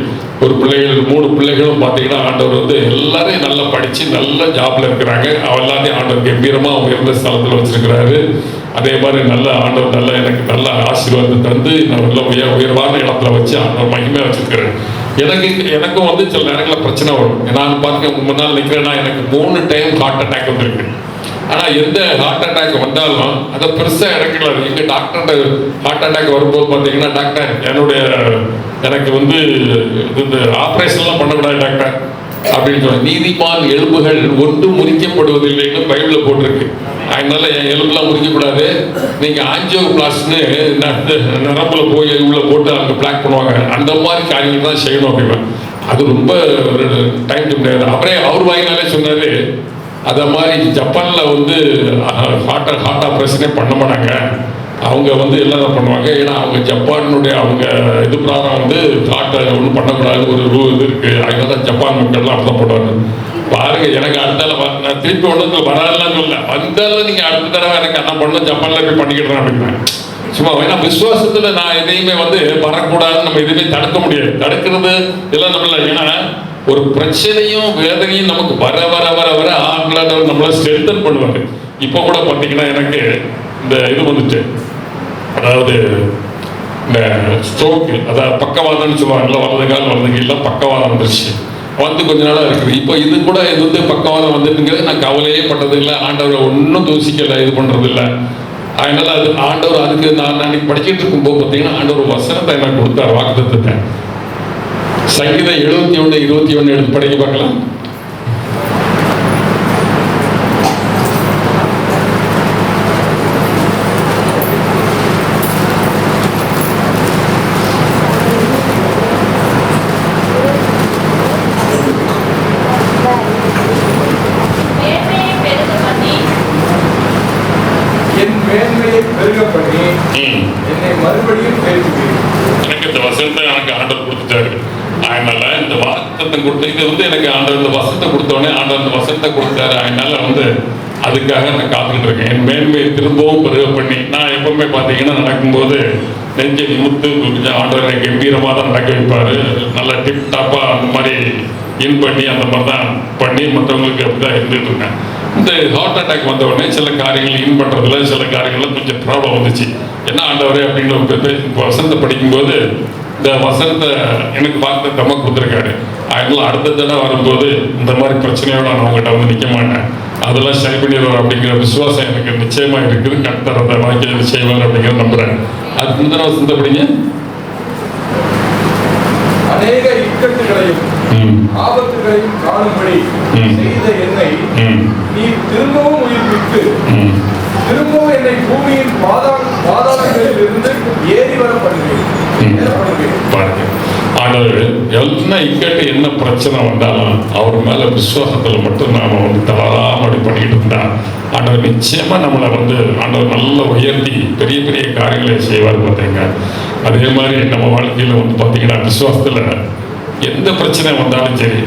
[SPEAKER 2] 3 பிள்ளைகளும் பார்த்தீங்கன்னா ஆண்டவர் வந்து எல்லாரையும் நல்லா படித்து நல்ல ஜாப்ல இருக்கிறாங்க. எல்லாத்தையும் ஆண்டவர் கம்பீரமாக உயர்ந்த ஸ்தலத்தில் வச்சிருக்கிறாரு. அதே மாதிரி நல்ல ஆண்டவர் எனக்கு நல்ல ஆசீர்வாதத்தை தந்து நல்ல உயர்வான இடத்துல வச்சு ஆண்டவர் மகிமையாக வச்சிருக்கிறாரு. எனக்கும் வந்து சில நேரங்களில் பிரச்சனை வரும். நான் பார்க்க முன்னால் நிற்கிறேன்னா எனக்கு 3 டைம் ஹார்ட் அட்டாக் வந்துருக்கு. ஆனால் எந்த ஹார்ட் அட்டாக் வந்தாலும் அதை பெருசாக இறக்கலாது. எங்கள் டாக்டர் ஹார்ட் அட்டாக் வரும்போது பார்த்தீங்கன்னா டாக்டர் எனக்கு வந்து இந்த ஆப்ரேஷன்லாம் பண்ணக்கூடாது டாக்டர் அப்படின்னு சொல்லுவாங்க. நீதிமான் எலும்புகள் ஒன்றும் முறிக்கப்படுவதில்லைன்னு பைபிளில் போட்டிருக்கு. அதனால என் எலும்புலாம் முறிக்கக்கூடாது, நீங்கள் ஆஞ்சியோபிளாஸ்ட்னு நரம்புல போய் உள்ள போட்டு அங்கே பிளாக் பண்ணுவாங்க, அந்த மாதிரி காரியங்கள் தான் செய்யணும் அப்படின்னா அது ரொம்ப டைம் முடியாது. அப்புறம் அவர் வாங்கினாலே சொன்னார் அதை மாதிரி ஜப்பானில் வந்து ஹார்ட் ஆப்ரேஷனே பண்ண மாட்டாங்க, அவங்க வந்து எல்லாம் பண்ணுவாங்க. ஏன்னா அவங்க ஜப்பானுடைய அவங்க இது பிரகாரம் வந்து ஹார்ட்டை ஒன்றும் பண்ணக்கூடாது ஒரு இது இருக்குது. அதனால தான் ஜப்பான் மக்கள்லாம் அப்படி தான் போடுவாங்க. பாருங்க, எனக்கு அடுத்தால நான் திருப்பி ஒன்றும் வராதுலாம் சொல்ல, வந்தாலும் நீங்கள் அடுத்த தடவை எனக்கு என்ன பண்ணணும் ஜப்பானில் போய் பண்ணிக்கிட்டேன் அப்படின்னா சும்மா. ஏன்னா விசுவாசத்தில் நான் எதையுமே வந்து வரக்கூடாதுன்னு நம்ம எதுவுமே தடுக்க முடியாது. தடுக்கிறது இதெல்லாம் நம்மள, ஏன்னா ஒரு பிரச்சனையும் வேதனையும் நமக்கு வர வர வர வர ஆண்களாக நம்மளை ஸ்ட்ரென்தன் பண்ணுவாங்க. இப்போ கூட பார்த்தீங்கன்னா எனக்கு இந்த இது வந்துட்டு, அதாவது இந்த ஸ்ட்ரோக்கு, அதாவது பக்கவாதம்னு சொல்லுவாங்கல்ல, வலது கால் வலது கையெல்லாம் பக்கவாதம் வந்துருச்சு, வந்து கொஞ்ச நாளாக இருக்குது. இப்போ இது கூட இது வந்து பக்கவாதம் வந்துட்டுங்கிறது நான் கவலையே பட்டது இல்லை. ஆண்டவரை ஒன்றும் தூசிக்கலை, இது பண்ணுறது இல்லை. அதனால அது ஆண்டவர் அதுக்கு நான் அன்னைக்கு படிச்சுட்டு இருக்கும்போது பார்த்தீங்கன்னா ஆண்டவர் வசனத்தை எனக்கு கொடுத்தார், வாக்குத்தத்தத்தை. சங்கீதம் 71:21 எடுத்து படிக்க பார்க்கலாம்.
[SPEAKER 3] என் மேன்மையை பெருக பண்ணி என்னை மறுபடியும் பேசுகிறேன்.
[SPEAKER 2] எனக்கு இந்த வசனத்தை எனக்கு ஆண்டவர் கொடுத்துட்டாரு. அதனால இந்த வாசத்தை கொடுத்து இது வந்து எனக்கு ஆண்டவர் இந்த வசனத்தை கொடுத்தோடனே ஆண்டவர் இந்த வசனத்தை கொடுத்தாரு. அதனால வந்து அதுக்காக நான் காத்துக்கிட்டு இருக்கேன். என் மேன்மையை திரும்பவும் பெருக பண்ணி, நான் எப்பவுமே பார்த்தீங்கன்னா நடக்கும்போது நெஞ்சை நிமித்து கொஞ்சம் ஆண்டவர் எனக்கு கம்பீரமாக தான் நடக்க வைப்பார். நல்லா டிப் டாப்பாக அந்த மாதிரி இன் பண்ணி அந்த மாதிரி தான் பண்ணி மற்றவங்களுக்கு அப்படி தான் இருந்துட்டு இருக்கேன். இந்த ஹார்ட் அட்டாக் வந்த உடனே சில காரியங்கள் இன் பண்ணுறதுல சில காரியங்கள்லாம் கொஞ்சம் ப்ராப்ளம் வந்துச்சு. என்ன ஆண்டவரே அப்படின்னு வசனத்தை படிக்கும்போது இந்த வசனத்தை எனக்கு பார்த்து தம்ம கொடுத்துருக்காரு. அதனால அடுத்த தடவை வரும்போது இந்த மாதிரி பிரச்சனையோட நான் அவங்ககிட்ட வந்து நிற்க மாட்டேன், அதெல்லாம் சரி பண்ணிடுவார் அப்படிங்கிற விசுவாசம் எனக்கு நிச்சயமாக இருக்குது. கர்த்தர் அந்த வாக்கியத்தை செய்வார் அப்படிங்கிறத நம்புறேன். அது முந்தின வசனத்தை படிங்க.
[SPEAKER 3] அநேக இக்கட்டுகளையும் ஆபத்துகளையும் காணும்படி செய்த என்னை நீ திரும்பவும் உயிர்ப்பித்து திரும்பவும் என்னை பூமியின் பாதாளங்களில் இருந்து ஏறி வர பண்ணுவேன்.
[SPEAKER 2] ஆண்டவர் என்ன இக்கட்டு என்ன பிரச்சனை வந்தாலும் அவர் மேல விசுவாசத்துல மட்டும் நாம வந்து தவறாம அப்படி பண்ணிட்டு இருந்தா ஆண்டவர் நிச்சயமா நம்மளை வந்து ஆண்டவர் நல்லா உயர்த்தி பெரிய பெரிய காரியங்களை செய்வார் பார்த்தீங்க. அதே மாதிரி நம்ம வாழ்க்கையில வந்து பார்த்தீங்கன்னா விசுவாசத்துல எந்த பிரச்சனை வந்தாலும் சரி,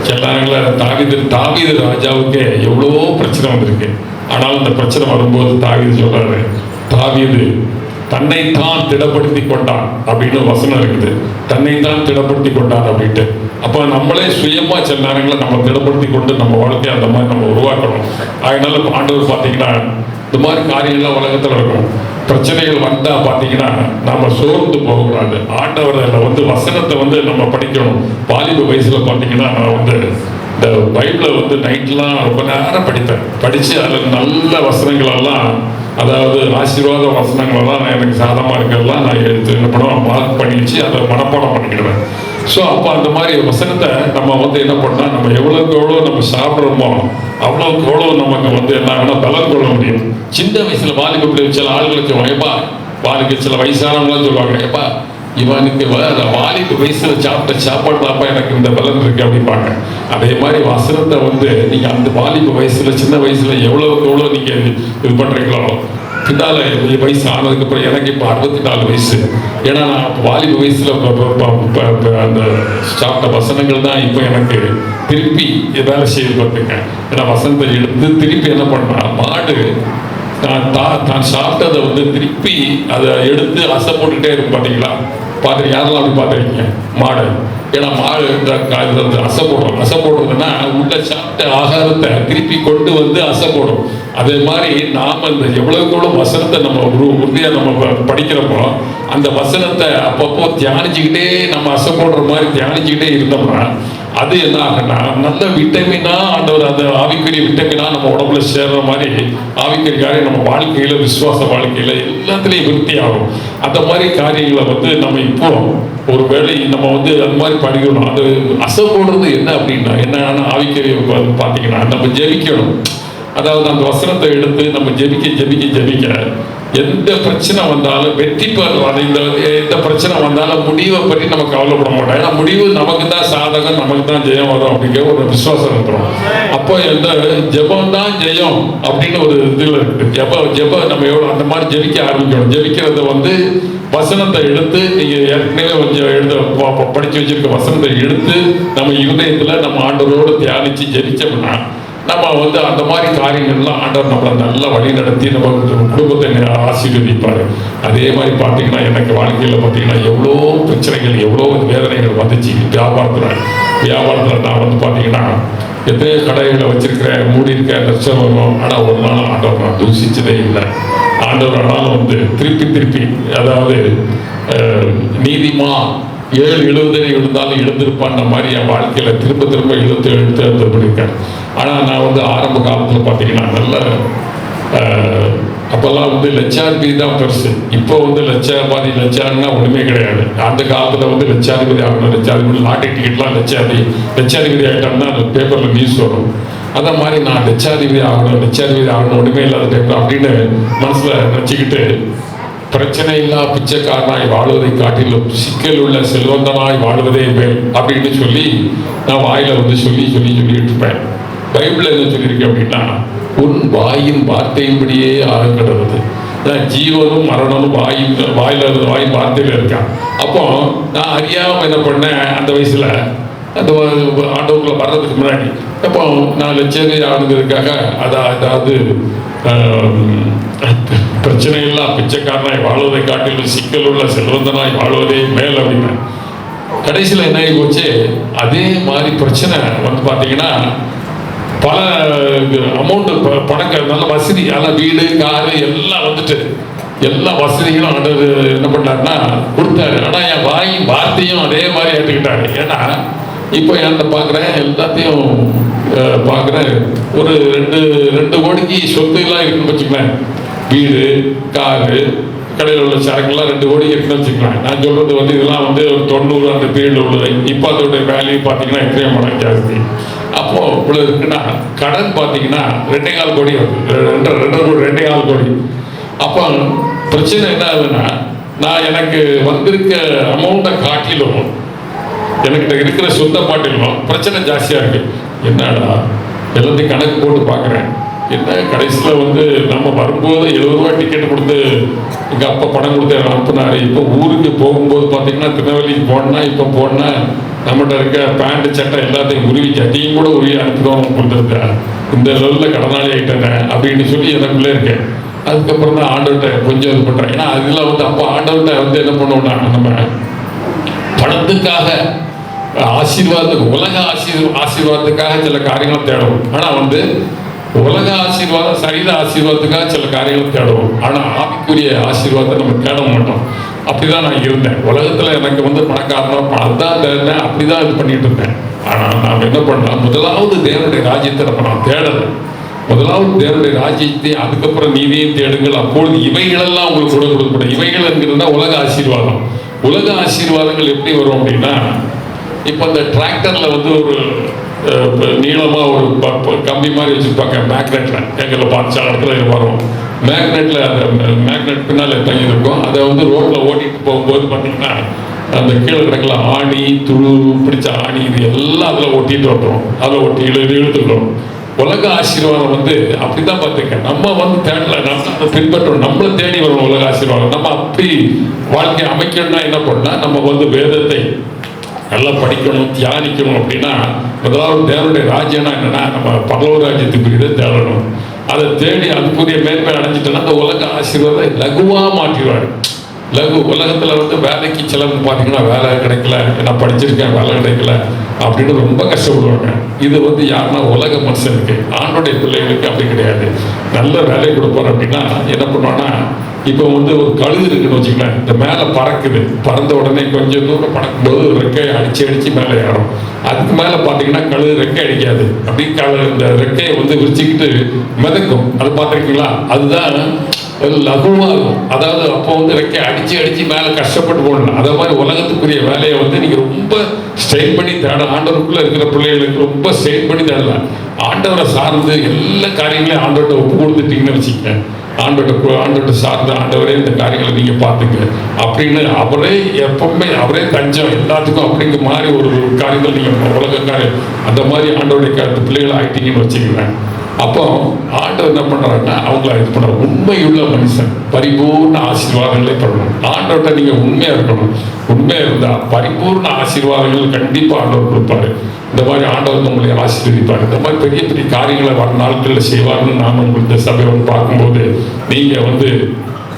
[SPEAKER 2] சில நேரங்களில் தாவீது ராஜாவுக்கே எவ்வளவோ பிரச்சனை வந்திருக்கு. ஆனாலும் இந்த பிரச்சனை வரும்போது தாவீது சொல்றாரு, தாவீது தன்னைத்தான் திடப்படுத்தி கொண்டான் அப்படின்னு வசனம் இருக்குது. தன்னைத்தான் திடப்படுத்தி கொண்டான் அப்படின்ட்டு. அப்போ நம்மளே சுயமா சில நேரங்களில் நம்ம திடப்படுத்தி கொண்டு நம்ம வாழ்க்கையை அந்த மாதிரி நம்ம உருவாக்கணும். அதனால ஆண்டவர் பார்த்தீங்கன்னா இந்த மாதிரி காரியங்கள்லாம் உலகத்தில் இருக்கும். பிரச்சனைகள் வந்தால் பார்த்தீங்கன்னா நம்ம சோர்ந்து போகக்கூடாது. ஆண்டவர் அதில் வந்து வசனத்தை வந்து நம்ம படிக்கணும். வாலிப வயசில் பார்த்தீங்கன்னா நான் வந்து இந்த பைபிளை வந்து நைட்லாம் ரொம்ப நேரம் படித்தேன். படித்து அதில் நல்ல வசனங்களெல்லாம் அதாவது ஆசீர்வாத வசனங்களெல்லாம் நான் எனக்கு சாதமாக இருக்கிறதெல்லாம் நான் எடுத்து என்ன பண்ணுவேன், மார்க் பண்ணி வச்சு அதை மனப்பாடம் பண்ணிக்கிடுவேன். ஸோ அப்போ அந்த மாதிரி வசனத்தை நம்ம வந்து என்ன பண்ணால், நம்ம எவ்வளோக்கு எவ்வளோ நம்ம சாப்பிட்றோமோ அவ்வளோக்கு எவ்வளோ நமக்கு வந்து என்ன ஆகுனா பலன் கொள்ள முடியும். சின்ன வயசில் வாலிப சில ஆளுகளுக்கு எப்பா வாலிப சில வயசானவங்களாம் சொல்லுவாங்க, எப்பா இவனுக்கு வாலிப வயசில் சாப்பிட்ட சாப்பாடு தாப்பா எனக்கு இந்த பலன் இருக்கு அப்படிப்பாங்க. அதே மாதிரி வசனத்தை வந்து நீங்கள் அந்த வாலிப வயசில் சின்ன வயசில் எவ்வளோக்கு எவ்வளோ நீங்கள் இது பண்ணுறீங்களோ, பின்னால் வயசு ஆனதுக்கப்புறம் எனக்கு இப்போ 64 வயசு. ஏன்னா நான் வாலிப வயசில் அந்த சாப்பிட்ட வசனங்கள் தான் இப்போ எனக்கு திருப்பி வேலை செய்து பார்த்துங்க. ஏன்னா வசனத்தை எடுத்து திருப்பி என்ன பண்ணா, மாடு தான் சாப்பிட்டதை வந்து திருப்பி அதை எடுத்து அசை போட்டுக்கிட்டே இருக்கும். பார்த்தீங்களா? யாரெல்லாம் அப்படி பார்த்துருக்கீங்க மாடு? ஏன்னா மாடு அசை போடுறோம். அசை போடுறதுன்னா உள்ள சாப்பிட்ட ஆகாரத்தை திருப்பி கொண்டு வந்து அசை போடும். அதே மாதிரி நாம் இந்த எவ்வளவுக்கு எவ்வளோ வசனத்தை நம்ம உறுதியாக நம்ம படிக்கிறப்போ அந்த வசனத்தை அப்பப்போ தியானிச்சுக்கிட்டே நம்ம அசை போடுற மாதிரி தியானிச்சுக்கிட்டே இருந்தோம்னா அது என்ன ஆகுன்னா, நல்ல விட்டமினா ஆண்டவர் அந்த ஆவிக்குரிய விட்டமினா நம்ம உடம்புல சேர்ற மாதிரி ஆவிக்குரிய காரியம் நம்ம வாழ்க்கையில, விசுவாச வாழ்க்கையில எல்லாத்துலேயும் விருத்தி ஆகும். அந்த மாதிரி காரியங்களை வந்து நம்ம இப்போ ஒரு வேளை நம்ம வந்து அந்த மாதிரி படிக்கணும். அது அசை போடுறது என்ன அப்படின்னா, என்ன ஆவிக்குரிய பார்த்தீங்கன்னா நம்ம ஜெபிக்கணும். அதாவது அந்த வசனத்தை எடுத்து நம்ம ஜெபிக்க எந்த பிரச்சனை வந்தாலும் வெற்றி பெறும். எந்த பிரச்சனை வந்தாலும் முடிவை பற்றி நம்ம கவலைப்பட மாட்டோம். ஏன்னா முடிவு நமக்கு தான் சாதகம், நமக்கு தான் ஜெயம் வரும் அப்படிங்கிற ஒரு விசுவாசம் இருக்கிறோம். அப்போ எந்த ஜெபம் தான் ஜெயம் அப்படின்னு ஒரு இதில் இருக்குது. ஜெப நம்ம எவ்வளோ அந்த மாதிரி ஜெபிக்க ஆரம்பிக்கணும். ஜெபிக்கிறத வந்து வசனத்தை எடுத்து நீங்கள் ஏற்கனவே கொஞ்சம் படித்து வச்சிருக்க வசனத்தை எடுத்து நம்ம இருதயத்தில் நம்ம ஆண்டவரோடு தியானித்து ஜெபிச்சோம்னா நம்ம வந்து அந்த மாதிரி காரியங்கள்லாம் ஆண்டவர் நம்மளை நல்லா வழி நடத்தி நம்ம குடும்பத்தை ஆசீர்வதிப்பார். அதே மாதிரி பார்த்தீங்கன்னா எனக்கு வாழ்க்கையில் பார்த்தீங்கன்னா எவ்வளோ பிரச்சனைகள், எவ்வளோ வேதனைகள் வந்துச்சு. வியாபாரத்தில் நான் வந்து பார்த்தீங்கன்னா எத்தனையோ கடைகளை வச்சிருக்கிறேன், மூடி இருக்கேன், லட்சம் வரும். ஆனால் ஒரு நாள் ஆண்டவர் நான் தூசிச்சதே இல்லை. ஆண்டவர் ஆனாலும் வந்து திருப்பி அதாவது நீதிமா 7 விழுந்தாலும் எழுந்திருப்பான்ற மாதிரி என் வாழ்க்கையில் திரும்ப எழுத்து பண்ணியிருக்கேன். ஆனால் நான் வந்து ஆரம்ப காலத்தில் பார்த்தீங்கன்னா நல்ல அப்போல்லாம் வந்து லட்சாதிபதி தான் பெருசு. இப்போ வந்து லட்சாதிபதினா ஒன்றுமே கிடையாது. அந்த காலத்தில் வந்து லட்சாதிபதி ஆகணும், லட்சாதிபதி லாட்டரி டிக்கெட்லாம் லட்சாதிபதி ஆகிட்டோம்னா அந்த பேப்பரில் நியூஸ் வரும். அந்த மாதிரி நான் லட்சாதிபதி ஆகணும் ஒன்றுமே இல்லாத டைப்பில் அப்படின்னு மனசில் நினச்சிக்கிட்டு பிரச்சனை இல்லா பிச்சைக்காரனாய் வாழ்வதை காட்டிலும் சிக்கல் உள்ள செல்வந்தனாய் வாழ்வதே மேல் அப்படின்னு சொல்லி நான் வாயில வந்து சொல்லிட்டு இருப்பேன். பைபிள் என்ன சொல்லியிருக்கேன் அப்படின்னா, உன் வாயின் வார்த்தையின்படியே ஆகிறது. ஜீவனும் மரணமும் வாயின் வார்த்தையில இருக்கான். அப்போ நான் அறியாம என்ன பண்ணேன், அந்த வயசுல அந்த ஆண்டவங்களை வர்றதுக்கு முன்னாடி அப்போ நான் லட்சதி ஆனதுக்காக அதாவது பிரச்சனை இல்லா பிச்சைக்காரனாய் வாழ்வதை காட்டிலும் சிக்கல் உள்ள செல்வந்தனாய் வாழ்வதே மேல் அப்படின்னு. கடைசியில் என்ன ஆகி போச்சு, அதே மாதிரி பிரச்சனை வந்து பார்த்தீங்கன்னா பல அமௌண்ட்டு பணங்கள் நல்ல வசதி, அதெல்லாம் வீடு காரு எல்லாம் வந்துட்டு எல்லா வசதிகளும் ஆண்டவர் என்ன பண்ணாருன்னா கொடுத்தாரு. ஆனால் என் வார்த்தையும் அதே மாதிரி ஏற்றுக்கிட்டாரு. ஏன்னா இப்போ என்ன பார்க்குறேன், எல்லாத்தையும் பார்க்குறேன், ஒரு 2 கோடிக்கு சொத்து எல்லாம் இருக்குன்னு வச்சுக்கலாம். வீடு காரு கடையில் உள்ள சரக்குலாம் 2 கோடி இருக்குன்னு வச்சுக்கலாம். நான் சொல்றது வந்து இதெல்லாம் வந்து ஒரு 90 அந்த பீரியடில் உள்ளது. இப்போ அதோடைய வேல்யூ பார்த்தீங்கன்னா எத்தனை மடங்கு ஜாஸ்தி. அப்போ இவ்வளோ இருக்குன்னா கடன் பார்த்தீங்கன்னா 2.25 கோடி வருது, 2.25 கோடி. அப்போ பிரச்சனை என்ன ஆகுதுன்னா, நான் எனக்கு வந்திருக்க அமௌண்ட்டை காட்டிலும் எனக்கு இருக்கிற சொந்த பாட்டிலும் பிரச்சனை ஜாஸ்தியாக இருக்கு. என்னடா எல்லாத்தையும் கணக்கு போட்டு பார்க்குறேன். என்ன கடைசியில் வந்து நம்ம வரும்போது 70 ரூபா டிக்கெட் கொடுத்து எங்கள் அப்பா பணம் கொடுத்து அனுப்புனாரு. இப்போ ஊருக்கு போகும்போது பார்த்தீங்கன்னா திருநெல்வேலிக்கு போனால் நம்மகிட்ட இருக்க பேண்ட் சட்டை எல்லாத்தையும் உருவி சட்டையும் கூட உருவி அனுப்பிடுவோம் கொடுத்துருக்கேன். இந்த லெவலில் கடனாளி ஆகிட்டேன் அப்படின்னு சொல்லி எனக்குள்ளே இருக்கேன். அதுக்கப்புறம் தான் ஆண்டவர்கிட்ட கொஞ்சம் இது பண்ணுறேன். ஏன்னா அதில் வந்து அப்போ ஆண்டவர்கிட்ட வந்து என்ன பண்ணுவோம்னா, நம்ம பணத்துக்காக ஆசீர்வாதத்துக்கு உலக ஆசீர்வாதத்துக்காக சில காரியங்களை தேடுவோம். ஆனால் வந்து உலக ஆசீர்வாதம் சரீர ஆசீர்வாதத்துக்காக சில காரியங்களை தேடுவோம். ஆனால் ஆவிக்குரிய ஆசீர்வாதத்தை நம்ம தேட மாட்டோம். அப்படிதான் நான் இருந்தேன். உலகத்தில் எனக்கு வந்து பணக்காரனா அதுதான் தேடினேன், அப்படிதான் இது பண்ணிட்டு இருந்தேன். ஆனால் நான் என்ன பண்ணேன், முதலாவது தேவனுடைய ராஜ்யத்தை நம்ம நான் தேடலை. முதலாவது தேவனுடைய ராஜ்யத்தை, அதுக்கப்புறம் நீதியையும் தேடுங்கள், அப்பொழுது இவைகளெல்லாம் உங்களுக்கு கூட கொடுக்கப்படும். இவைகள் என்கிறதுனா உலக ஆசீர்வாதம். உலக ஆசீர்வாதங்கள் எப்படி வரும் அப்படின்னா, இப்போ அந்த டிராக்டர்ல வந்து ஒரு நீளமா ஒரு கம்பி மாதிரி வச்சிருப்பாங்க மேக்னெட்ல, எங்களை பார்த்து இடத்துல வரும் மேக்னெட்ல, அந்த மேக்னெட் பின்னால தங்கி இருக்கும். அதை வந்து ரோட்ல ஓட்டிட்டு போகும்போது பார்த்தீங்கன்னா அந்த கீழே கிடக்கல ஆணி, துளு பிடிச்ச ஆணி, இது எல்லாம் அதில் ஒட்டிட்டு வந்துடும். அதில் ஒட்டி இழுத்துக்கிறோம். உலக ஆசீர்வாதம் வந்து அப்படிதான் பார்த்துக்க. நம்ம வந்து தேடல, நம்ம அதை பின்பற்றோம். நம்மளை தேடி வரும் உலக ஆசீர்வாதம். நம்ம அப்படி வாழ்க்கையை அமைக்கணும்னா என்ன பண்ணா, நம்ம வந்து வேதத்தை நல்லா படிக்கணும், தியானிக்கணும். அப்படின்னா முதலாவது தேவனுடைய ராஜ்யம்னா என்னன்னா, நம்ம பரலோக ராஜ்யத்துக்குரியதை தேடணும். அதை தேடி அதுக்குரிய மேன்மை அடைஞ்சிட்டோம்னா அந்த உலக ஆசீர்வாதம் லகுவா மாற்றிடுவாரு. லகு உலகத்துல வந்து வேலைக்கு சிலவங்க பார்த்தீங்கன்னா வேலை கிடைக்கல, நான் படிச்சிருக்கேன் வேலை கிடைக்கல அப்படின்னு ரொம்ப கஷ்டப்படுவாங்க. இது வந்து யாருன்னா உலக மனுஷனுக்கு. ஆண்டோடைய பிள்ளைகளுக்கு அப்படி கிடையாது. நல்ல வேலை கொடுப்பார் அப்படின்னா என்ன பண்ணுவான்னா, இப்போ வந்து ஒரு கழுகு இருக்குன்னு வச்சுக்கலாம், இந்த மேலே பறக்குது, பறந்த உடனே கொஞ்சம் தூரம் பறக்கும்போது ரெக்கையை அடிச்சு மேலே ஏறும். அதுக்கு மேலே பார்த்தீங்கன்னா கழுகு ரெக்கை அடிக்காது, அப்படி இந்த ரெக்கையை வந்து விரிச்சுக்கிட்டு மிதக்கும். அது பார்த்துருக்கீங்களா? அதுதான் லகுவாகும். அதாவது அப்போ வந்து ரெக்கை அடிச்சு மேலே கஷ்டப்பட்டு போடணும். அதே மாதிரி உலகத்துக்குரிய வேலையை வந்து நீங்கள் ரொம்ப ஸ்ட்ரெயின் பண்ணி தேட, ஆண்டவருக்குள்ள இருக்கிற பிள்ளைகளுக்கு ரொம்ப ஸ்ட்ரெயின் பண்ணி தேடலாம். ஆண்டவரை சார்ந்து எல்லா காரியங்களையும் ஆண்டவர்கிட்ட ஒப்பு கொடுத்துட்டீங்கன்னு வச்சுக்கேன். ஆண்டவர்கிட்ட சார்ந்த ஆண்டவரே இந்த காரியங்களை நீங்க பார்த்துக்க அப்படின்னு அவரே எப்பவுமே அவரே தஞ்சம் எல்லாத்துக்கும் அப்படிங்கிற மாதிரி ஒரு காரியங்கள் நீங்க உலக காரியம் அந்த மாதிரி ஆண்டவருடைய பிள்ளைகளை ஆயிட்டீங்கன்னு வச்சுக்கிறேன். அப்போ ஆண்டவர் என்ன பண்றாருன்னா, அவங்கள இது பண்ற உண்மையுள்ள மனுஷன் பரிபூர்ண ஆசீர்வாதங்களே பண்ணணும். ஆண்டவர்கிட்ட நீங்க உண்மையா இருக்கணும். உண்மையா இருந்தா பரிபூர்ண ஆசீர்வாதங்கள் கண்டிப்பா ஆண்டவர் கொடுப்பாரு. இந்த மாதிரி ஆண்டவர் உங்களை ஆசீர்வதிப்பார். இந்த மாதிரி பெரிய பெரிய காரியங்களை வர நாட்களில் செய்வார்னு நான் உங்களுக்கு இந்த சபையை வந்து பார்க்கும்போது, நீங்க வந்து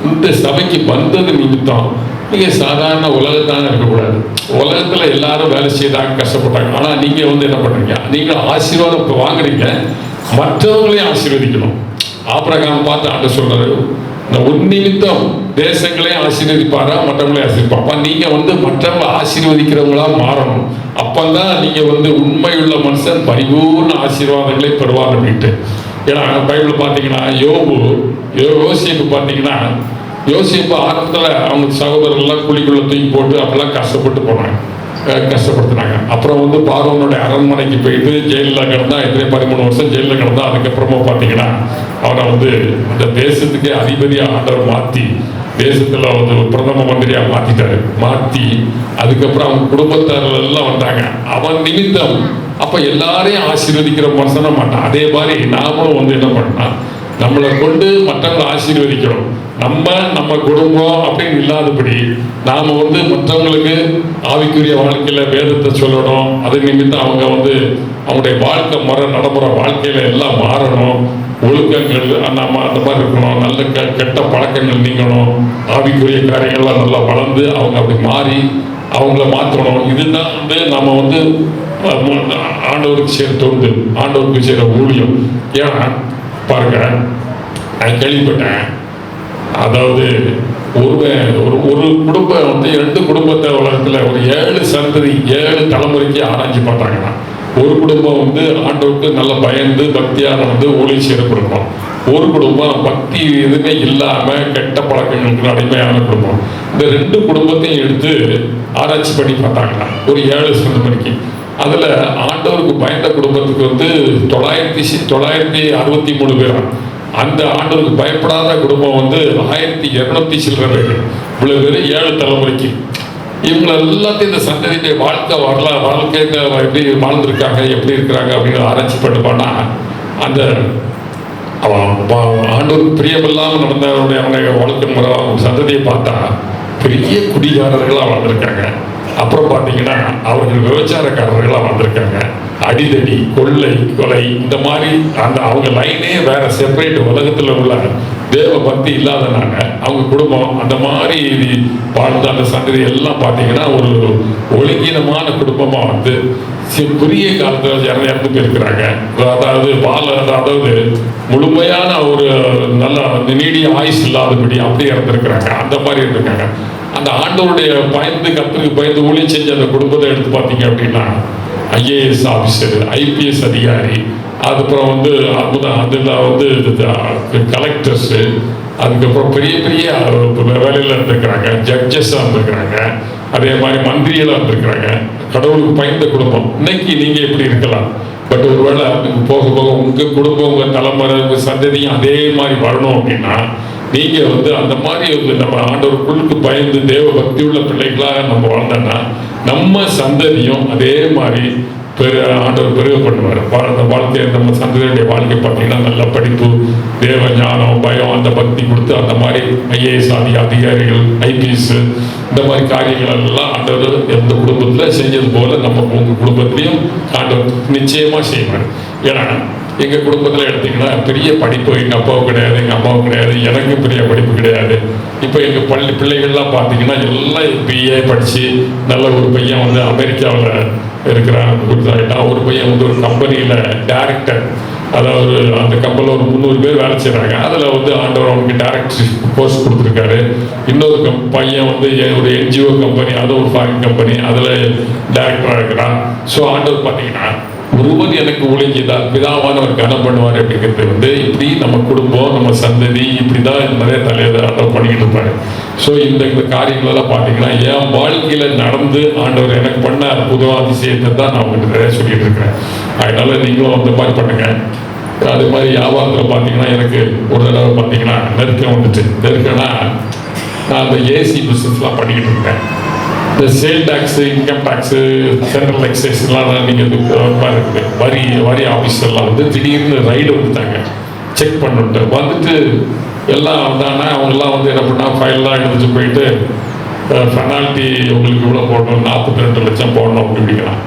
[SPEAKER 2] இந்த சபைக்கு வந்தது நிமித்தம் நீங்க சாதாரண உலகத்தானே இருக்கக்கூடாது. உலகத்துல எல்லாரும் வேலை செய்தாங்க, கஷ்டப்பட்டாங்க. ஆனா நீங்க வந்து என்ன பண்றீங்க, நீங்க ஆசீர்வாதம் இப்போ வாங்குறீங்க, மற்றவங்களையும் ஆசீர்வதிக்கணும். ஆபிரகாம் பார்த்து ஆண்டவர் சொல்றாரு, இந்த உன் நிமித்தம் தேசங்களையும் ஆசீர்வதிப்பாரா, மற்றவங்களையும் ஆசீர்வதிப்பா. நீங்க வந்து மற்றவங்களை ஆசீர்வதிக்கிறவங்களா மாறணும். அப்பதான் நீங்க வந்து உண்மையுள்ள மனுஷன் பரிபூர்ண ஆசீர்வாதங்களை பெறுவார் அப்படின்ட்டு. ஏன்னா பைபிள் பார்த்தீங்கன்னா யோசேப்பு பார்த்தீங்கன்னா, யோசேப்பு ஆரம்பத்தில் அவங்க சகோதரர்கள்லாம் குழிக்குள்ள தூக்கி போட்டு அப்படிலாம் கஷ்டப்பட்டு போனாங்க, கஷ்டப்படுத்தினாங்க. அப்புறம் வந்து பார்வோனுடைய அரண்மனைக்கு போயிட்டு ஜெயிலில் கிடந்தா, 13 வருஷம் ஜெயிலில் கிடந்தா. அதுக்கப்புறமா பார்த்தீங்கன்னா அவனை வந்து அந்த தேசத்துக்கே அதிபதியாக ஆண்டவர் மாற்றி தேசத்தில் வந்து பிரதம மந்திரியாக மாற்றி அதுக்கப்புறம் அவங்க குடும்பத்தார்கள் எல்லாம் வந்தாங்க. அவன் நிமித்தம் அப்போ எல்லாரையும் ஆசீர்வதிக்கிற மனுஷன மாட்டான். அதே மாதிரி நாமளும் வந்து என்ன பண்ணா, நம்மளை கொண்டு மற்றவங்களை ஆசீர்வதிக்கிறோம். நம்ம குடும்பம் அப்படின்னு இல்லாதபடி நாம வந்து மற்றவங்களுக்கு ஆவிக்குரிய வாழ்க்கையில வேதத்தை சொல்லணும். அது நிமித்தம் அவங்க வந்து அவங்களுடைய வாழ்க்கை முறை நடைமுறை வாழ்க்கையில எல்லாம் மாறணும். ஒழுக்கங்கள் நம்ம அந்த மாதிரி இருக்கணும். நல்ல கெட்ட பழக்கங்கள் நீங்கணும். ஆவிக்குரிய காரியங்கள்லாம் நல்லா வளர்ந்து அவங்க அப்படி மாறி அவங்கள மாற்றணும். இதுதான் வந்து நம்ம வந்து ஆண்டவருக்கு செய்கிற தொண்டு, ஆண்டவருக்கு செய்கிற ஊழியம். ஏன்னா பாருங்க, நான் கேள்விப்பட்டேன், அதாவது ஒரு குடும்பம் வந்து 2 குடும்பத்தை உலகத்தில் ஒரு 7 சந்ததி 7 தலைமுறைக்கு ஆராய்ச்சி பார்த்தாங்கன்னா, ஒரு குடும்பம் வந்து ஆண்டவருக்கு நல்ல பயந்து பக்தியாக வந்து ஊழியம் செய்கிற குடும்பம். ஒரு குடும்பம் பக்தி எதுவுமே இல்லாம கெட்ட பழக்கங்களுக்கு அடிமையான குடும்பம். இந்த 2 குடும்பத்தையும் எடுத்து ஆராய்ச்சி பண்ணி பார்த்தாங்கன்னா ஒரு 7 சந்ததிக்கு, அதுல ஆண்டவருக்கு பயந்த குடும்பத்துக்கு வந்து 963 பேர். அந்த ஆண்டவருக்கு பயப்படாத குடும்பம் வந்து 1200 சில்லற பேர். இவ்வளவு பேர் 7 தலைமுறைக்கு. இவங்க எல்லாத்தையும் இந்த சந்ததியுடைய வாழ்க்கை எப்படி வாழ்ந்திருக்காங்க, எப்படி இருக்கிறாங்க அப்படின்னு ஆராய்ச்சி பண்ணுவானா, அந்த ஆண்டவருக்கு பிரியமில்லாமல் நடந்தவருடைய அவங்க வாழ்க்கை முறை சந்ததியை பார்த்தா பெரிய குடிகாரர்களாக வாழ்ந்திருக்காங்க. அப்புறம் பார்த்தீங்கன்னா அவர்கள் விபச்சாரக்காரர்களாக வந்திருக்காங்க. அடிதடி, கொள்ளை, கொலை, இந்த மாதிரி அந்த அவங்க லைனே வேற செப்பரேட். உலகத்தில் உள்ள தேவ பக்தி இல்லாதனால அவங்க குடும்பம் அந்த மாதிரி வாழ்ந்த அந்த சந்ததி எல்லாம் பார்த்தீங்கன்னா ஒரு ஒழுங்கீனமான குடும்பமாக வந்து குறுகிய காலத்தில் இறந்து போயிருக்கிறாங்க. அதாவது முழுமையான ஒரு நல்ல நீடிய ஆயுஸ் இல்லாதபடி அப்படியே இறந்துருக்கிறாங்க. அந்த மாதிரி இருந்திருக்காங்க. அந்த ஆண்டவருடைய கர்த்தருக்கு பயந்து ஊழியம் செஞ்ச அந்த குடும்பத்தை எடுத்து பார்த்தீங்க அப்படின்னா ஐஏஎஸ் ஆஃபீஸர், ஐபிஎஸ் அதிகாரி, அதுக்கப்புறம் வந்து அதில் வந்து கலெக்டர்ஸு, அதுக்கப்புறம் பெரிய பெரிய வேலையில் இருந்திருக்கிறாங்க, ஜட்ஜஸாக இருந்திருக்கிறாங்க, அதே மாதிரி மந்திரிகளாக இருந்திருக்கிறாங்க. கடவுளுக்கு பயந்த குடும்பம். இன்னைக்கு நீங்கள் எப்படி இருக்கலாம், பட் ஒருவேளை போக போக உங்கள் குடும்பம், உங்கள் தலைமுறை, உங்கள் சந்ததியும் அதே மாதிரி வரணும் அப்படின்னா நீங்கள் வந்து அந்த மாதிரி வந்து நம்ம ஆண்டவருக்குள்ளுக்கு பயந்து தேவ பக்தி உள்ள பிள்ளைகளாக நம்ம வாழ்ந்தோம்னா நம்ம சந்ததியும் அதே மாதிரி ஆண்டவர் பெருக பண்ணுவார். அந்த வாழ்க்கை, நம்ம சந்ததியுடைய வாழ்க்கை பார்த்தீங்கன்னா நல்ல படிப்பு, தேவ ஞானம், பயம், அந்த பக்தி கொடுத்து அந்த மாதிரி ஐஏஎஸ் அதிகாரிகள், ஐபிஎஸ், இந்த மாதிரி காரியங்கள் எல்லாம் ஆண்டவர் எந்த குடும்பத்தில் செஞ்சது போல நம்ம உங்கள் குடும்பத்திலையும் ஆண்டவர் நிச்சயமாக செய்வார். ஏன்னா எங்கள் குடும்பத்தில் எடுத்திங்கன்னா பெரிய படிப்பு எங்கள் அப்பாவுக்கு கிடையாது, எங்கள் அம்மாவுக்கு கிடையாது, எனக்கும் பெரிய படிப்பு கிடையாது. இப்போ எங்கள் பிள்ளைகள்லாம் பார்த்தீங்கன்னா எல்லாம் பிஏ படித்து நல்ல ஒரு பையன் வந்து அமெரிக்காவில் இருக்கிறான், கொடுத்தாயிட்டான். ஒரு பையன் வந்து ஒரு கம்பெனியில் டைரக்டர், அதாவது அந்த கம்பெனியில் ஒரு 300 பேர் வேலை செய்கிறாங்க. அதில் வந்து ஆண்டவர் அவனுக்கு டைரக்டர் போஸ்ட் கொடுத்துருக்காரு. இன்னொரு பையன் வந்து ஒரு என்ஜிஓ கம்பெனி, அது ஒரு ஃபாரின் கம்பெனி, அதில் டைரக்டராக இருக்கிறான். ஸோ ஆண்டவர் பார்த்தீங்கன்னா ஒருவன் எனக்கு ஒழுங்கிதான் பிதாவானவர் கனம் பண்ணுவார் அப்படிங்கிறது வந்து இப்படி நம்ம குடும்பம், நம்ம சந்ததி இப்படி தான் நிறைய தலைவர் ஆண்டவர் பண்ணிக்கிட்டு இருப்பாரு. ஸோ இந்த காரியங்களெல்லாம் பார்த்தீங்கன்னா என் வாழ்க்கையில் நடந்து ஆண்டவர் எனக்கு பண்ண அற்புதம் அதிசயத்தை தான் நான் உங்கள்கிட்ட நிறைய சொல்லிட்டு இருக்கிறேன். அதனால நீங்களும் அந்த மாதிரி பண்ணுங்க. அதே மாதிரி வியாபாரத்தில் பார்த்தீங்கன்னா எனக்கு ஒரு தடவை பார்த்தீங்கன்னா நெருக்கம் வந்துட்டு, நெருக்கம்னா நான் அந்த ஏசி பிஸ்னஸ்லாம் பண்ணிக்கிட்டு இருக்கேன். இந்த sale tax, income tax, central எக்ஸைஸ்லாம் நீங்கள் இருக்குது. வரி ஆஃபீஸர்லாம் வந்து திடீர்னு ரைடு வந்துட்டாங்க, செக் பண்ணிட்டு வந்துட்டு எல்லாம் வந்தாங்கன்னா அவங்கெல்லாம் வந்து என்ன பண்ணால் ஃபைல்லாம் எடுத்துகிட்டு போயிட்டு பெனால்ட்டி உங்களுக்கு இவ்வளோ போடணும், 42 லட்சம் போடணும் அப்படிங்கிறான்.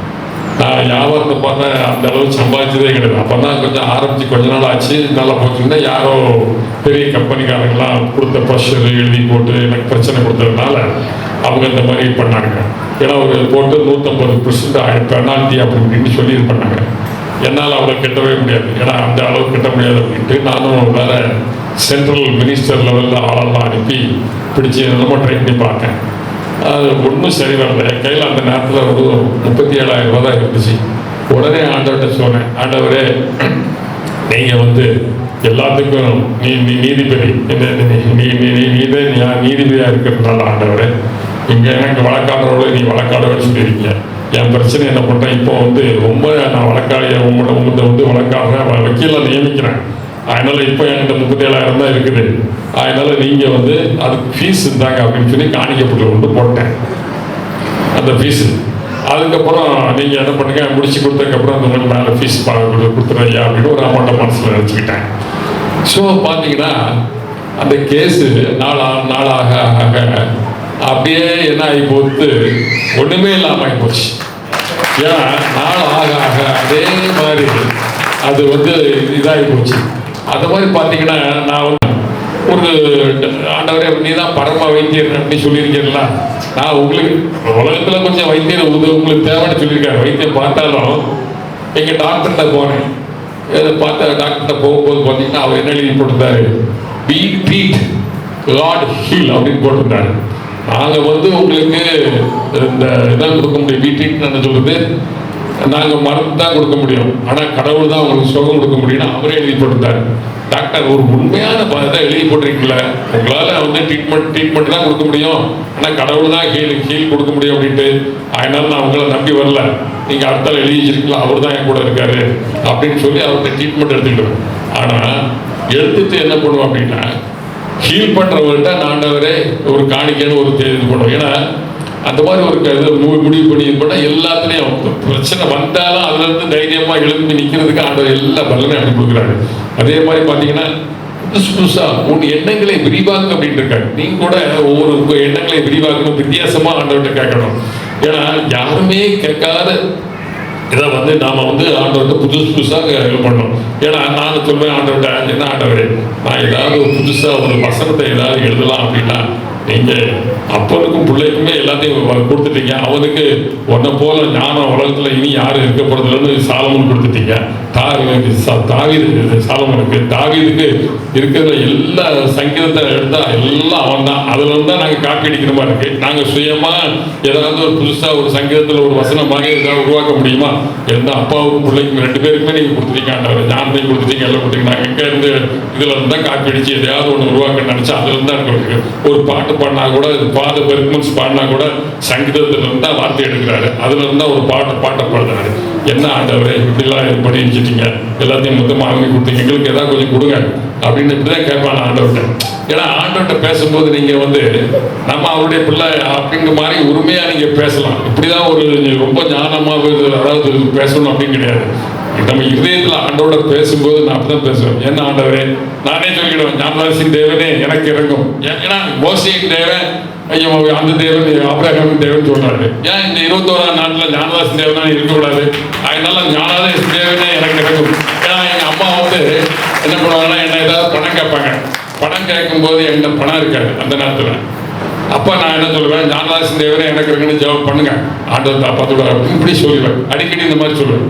[SPEAKER 2] நான் வியாபாரத்தை பார்த்தா அந்த அளவுக்கு சம்பாதிச்சதே கிடையாது. அப்போ தான் கொஞ்சம் ஆரம்பித்து கொஞ்ச நாள் ஆச்சு, நல்லா போச்சுன்னா யாரோ பெரிய கம்பெனிக்காரங்களாம் கொடுத்த ப்ரெஷர் எழுதி போட்டு எனக்கு பிரச்சனை கொடுத்ததுனால அவங்க இந்த மாதிரி பண்ணாங்க. ஏன்னா ஒரு போட்டு 150% பெனால்ட்டி அப்படின்னு சொல்லி இது பண்ணாங்க. என்னால் அவ்வளோ கட்டவே முடியாது, ஏன்னா அந்த அளவுக்கு கட்ட முடியாது அப்படின்ட்டு நானும் வேற சென்ட்ரல் மினிஸ்டர் லெவலில் ஆளெல்லாம் அனுப்பி பிடிச்சி ரொம்ப ட்ரை பண்ணி பார்த்தேன். அது ஒன்றும் சரி வரல. என் கையில் அந்த நேரத்தில் ஒரு 37,000 ரூபா தான் இருந்துச்சு. உடனே ஆண்டவர்கிட்ட சொன்னேன், ஆண்டவரே நீங்கள் வந்து எல்லாத்துக்கும் நீதிபதி, நீதே நீதிபதியாக இருக்கிறதுனால ஆண்டவரே இங்கே எனக்கு வழக்காடுறவளை நீ வழக்காடுவேன்னு சொல்லியிருக்கீங்க. என் பிரச்சனை என்ன பண்ணுறேன், இப்போ வந்து ரொம்ப நான் வழக்காடிய உங்கள்கிட்ட வந்து வழக்காடுறேன், வக்கீலாக நியமிக்கிறேன். அதனால் இப்போ என்கிட்ட 37,000 தான் இருக்குது. அதனால் நீங்கள் வந்து அதுக்கு ஃபீஸ் இருந்தாங்க அப்படின்னு சொல்லி காணிக்கப்பட்டு கொண்டு போட்டேன் அந்த ஃபீஸு. அதுக்கப்புறம் நீங்கள் என்ன பண்ணுங்க, முடிச்சு கொடுத்ததுக்கப்புறம் அந்த கொஞ்சம் மேலே ஃபீஸ் கொடுத்துறையா அப்படின்னு ஒரு அமௌண்ட்டை மனசில் நினச்சிக்கிட்டேன். ஸோ பார்த்தீங்கன்னா அந்த கேஸு நாளாக ஆக அப்படியே என்ன ஆகி போட்டு ஒன்றுமே இல்லாமல் ஆகி போச்சு. ஏன்னா நாள் ஆக ஆக அதே மாதிரி அது வந்து இதாகி போச்சு. அந்த மாதிரி பார்த்தீங்கன்னா நான் வந்து ஒரு ஆண்டவரே நீ தான் பரம வைத்தியர் அப்படின்னு சொல்லியிருக்கீங்களா, நான் உங்களுக்கு உலகத்தில் கொஞ்சம் வைத்தியர் உங்களுக்கு தேவைன்னு சொல்லியிருக்காரு. வைத்தியம் பார்த்தாலும் எங்கள் டாக்டர்கிட்ட போனேன். பார்த்தா டாக்டர்கிட்ட போகும்போது பார்த்தீங்கன்னா அவர் என்ன எழுதி போட்டிருந்தாரு, பி ட்ரீட் காட் ஹீல் அப்படின்னு போட்டிருந்தாரு. நாங்கள் வந்து உங்களுக்கு இந்த இதான் கொடுக்க முடியும், பி ட்ரீட் என்ன சொல்றது, நாங்கள் மருந்து தான் கொடுக்க முடியும், ஆனால் கடவுள் தான் உங்களுக்கு சுகம் கொடுக்க முடியும்னு அவரே எழுதி போட்டிருந்தாரு. டாக்டர் ஒரு உண்மையான இதை எழுதி போட்டிருக்கீங்கள, உங்களால் வந்து ட்ரீட்மெண்ட் தான் கொடுக்க முடியும், ஆனால் கடவுள் தான் ஹீல் கொடுக்க முடியும் அப்படின்ட்டு. அதனால நான் உங்களை நம்பி வரல, நீங்கள் அடுத்தால் எழுதி வச்சிருக்கீங்களா, அவர் தான் என் கூட இருக்காரு அப்படின்னு சொல்லி அவர்கிட்ட ட்ரீட்மெண்ட் எடுத்துக்கிடுவேன். ஆனால் எடுத்துட்டு என்ன பண்ணுவோம் அப்படின்னா ஹீல் பண்ணுறவர்கிட்ட ஆண்டவரே ஒரு காணிக்கைன்னு ஒரு இது பண்ணுவோம். ஏன்னா அந்த மாதிரி ஒரு முடிவு பண்ணி இது பண்ணால் எல்லாத்துலேயும் பிரச்சனை வந்தாலும் அதுலேருந்து தைரியமாக எழுந்து நிற்கிறதுக்கு ஆண்டவர் எல்லா பலனையும் அனுப்பி கொடுக்குறாரு. அதே மாதிரி பார்த்தீங்கன்னா புதுசாக உன் எண்ணங்களை விரிவாக்க அப்படின்னு இருக்காரு. நீங்கள் கூட ஒவ்வொரு எண்ணங்களை விரிவாக்கணும், வித்தியாசமாக ஆண்டவர்கிட்ட கேட்கணும். ஏன்னா யாருமே கேட்காத இதை வந்து நாம் வந்து ஆண்டவர்கிட்ட புதுசாக இது பண்ணணும். ஏன்னா நான் சொல்வேன் ஆண்டவர்கிட்ட, என்ன ஆண்டவரே நான் ஏதாவது புதுசாக ஒரு வசனத்தை ஏதாவது எழுதலாம் அப்படின்னா நீங்க அப்பனுக்கும் பிள்ளைக்குமே எல்லாத்தையும் கொடுத்துட்டீங்க. அவனுக்கு உன்னை போல ஞானம் உலகத்துல இனி யாரும் இருக்க போறதில்லன்னு சாலமோன் கொடுத்துட்டீங்க. தாவீதுக்கு இருக்கிற எல்லா சங்கீதத்தை எடுத்தா எல்லாம் அவன் தான். அதுல இருந்தா நாங்க காப்பி அடிக்கிற மாதிரி இருக்கு. நாங்க சுயமா ஏதாவது ஒரு புதுசா ஒரு சங்கீதத்துல ஒரு வசனமாக ஏதாவது உருவாக்க முடியுமா? எந்த அப்பாவுக்கும் பிள்ளைக்கும் 2 பேருக்குமே நீங்க கொடுத்துட்டீங்க. ஞானத்தையும் கொடுத்துட்டீங்க, எல்லாம் கொடுத்தீங்க. நாங்க எங்க இருந்து இதுல இருந்தா காப்பி அடிச்சு எதையாவது ஒண்ணு உருவாக்க நினைச்சா அதுல இருந்தா இருக்கு. ஒரு பாட்டு பாடினா கூட ஃபாதர் பெர்க்மன்ஸ் பாடினா கூட சங்கீதத்துல இருந்தா வார்த்தை எடுக்கிறாரு. அதுல இருந்தா ஒரு பாட்டை பாடுறாரு. என்ன ஆண்டவரே இப்படிலாம் பண்ணி வச்சுட்டீங்க, எல்லாத்தையும் மொத்தமாக வாங்கி கொடுத்தீங்க, எங்களுக்கு ஏதாவது கொஞ்சம் கொடுங்க அப்படின்னு இப்படிதான் கேட்பாங்க ஆண்டவர்கிட்ட. ஏன்னா ஆண்டவர்கிட்ட பேசும்போது நீங்க நம்ம அவருடைய பிள்ளை அப்படிங்கிற மாதிரி உரிமையா நீங்க பேசலாம். இப்படிதான் ஒரு ரொம்ப ஞானமா அதாவது பேசணும் அப்படின்னு கிடையாது. நம்ம இதயத்துல ஆண்டோட பேசும்போது நான் அப்படிதான் பேசுவேன். என்ன ஆண்டவரே, நானே சொல்லிடுவேன், ஞானதாசின் தேவனே எனக்கு இறங்கும். ஏன்னா மோசையின் தேவன், ஐயோ அந்த தேவன் ஆபிரகாமின் தேவன் சொல்றாரு. ஏன் இந்த 21ஆம் நாட்டுல ஞானதாசின் தேவனா இருக்கக்கூடாது? அதனால ஞானதாசின் தேவனே எனக்கு இறங்கும். ஏன்னா எங்க அம்மா என்ன பண்ணுவாங்கன்னா, என்ன ஏதாவது பணம் கேட்பாங்க. பணம் கேட்கும் போது எங்க பணம் இருக்காது அந்த நேரத்துல. அப்ப நான் என்ன சொல்லுவேன், ஞானதாசின் தேவனே எனக்கு இருக்குன்னு ஜெபம் பண்ணுங்க, ஆண்டவர் காப்பாத்துட அப்படின்னு இப்படி சொல்லுவேன். அடிக்கடி இந்த மாதிரி சொல்லுவேன்.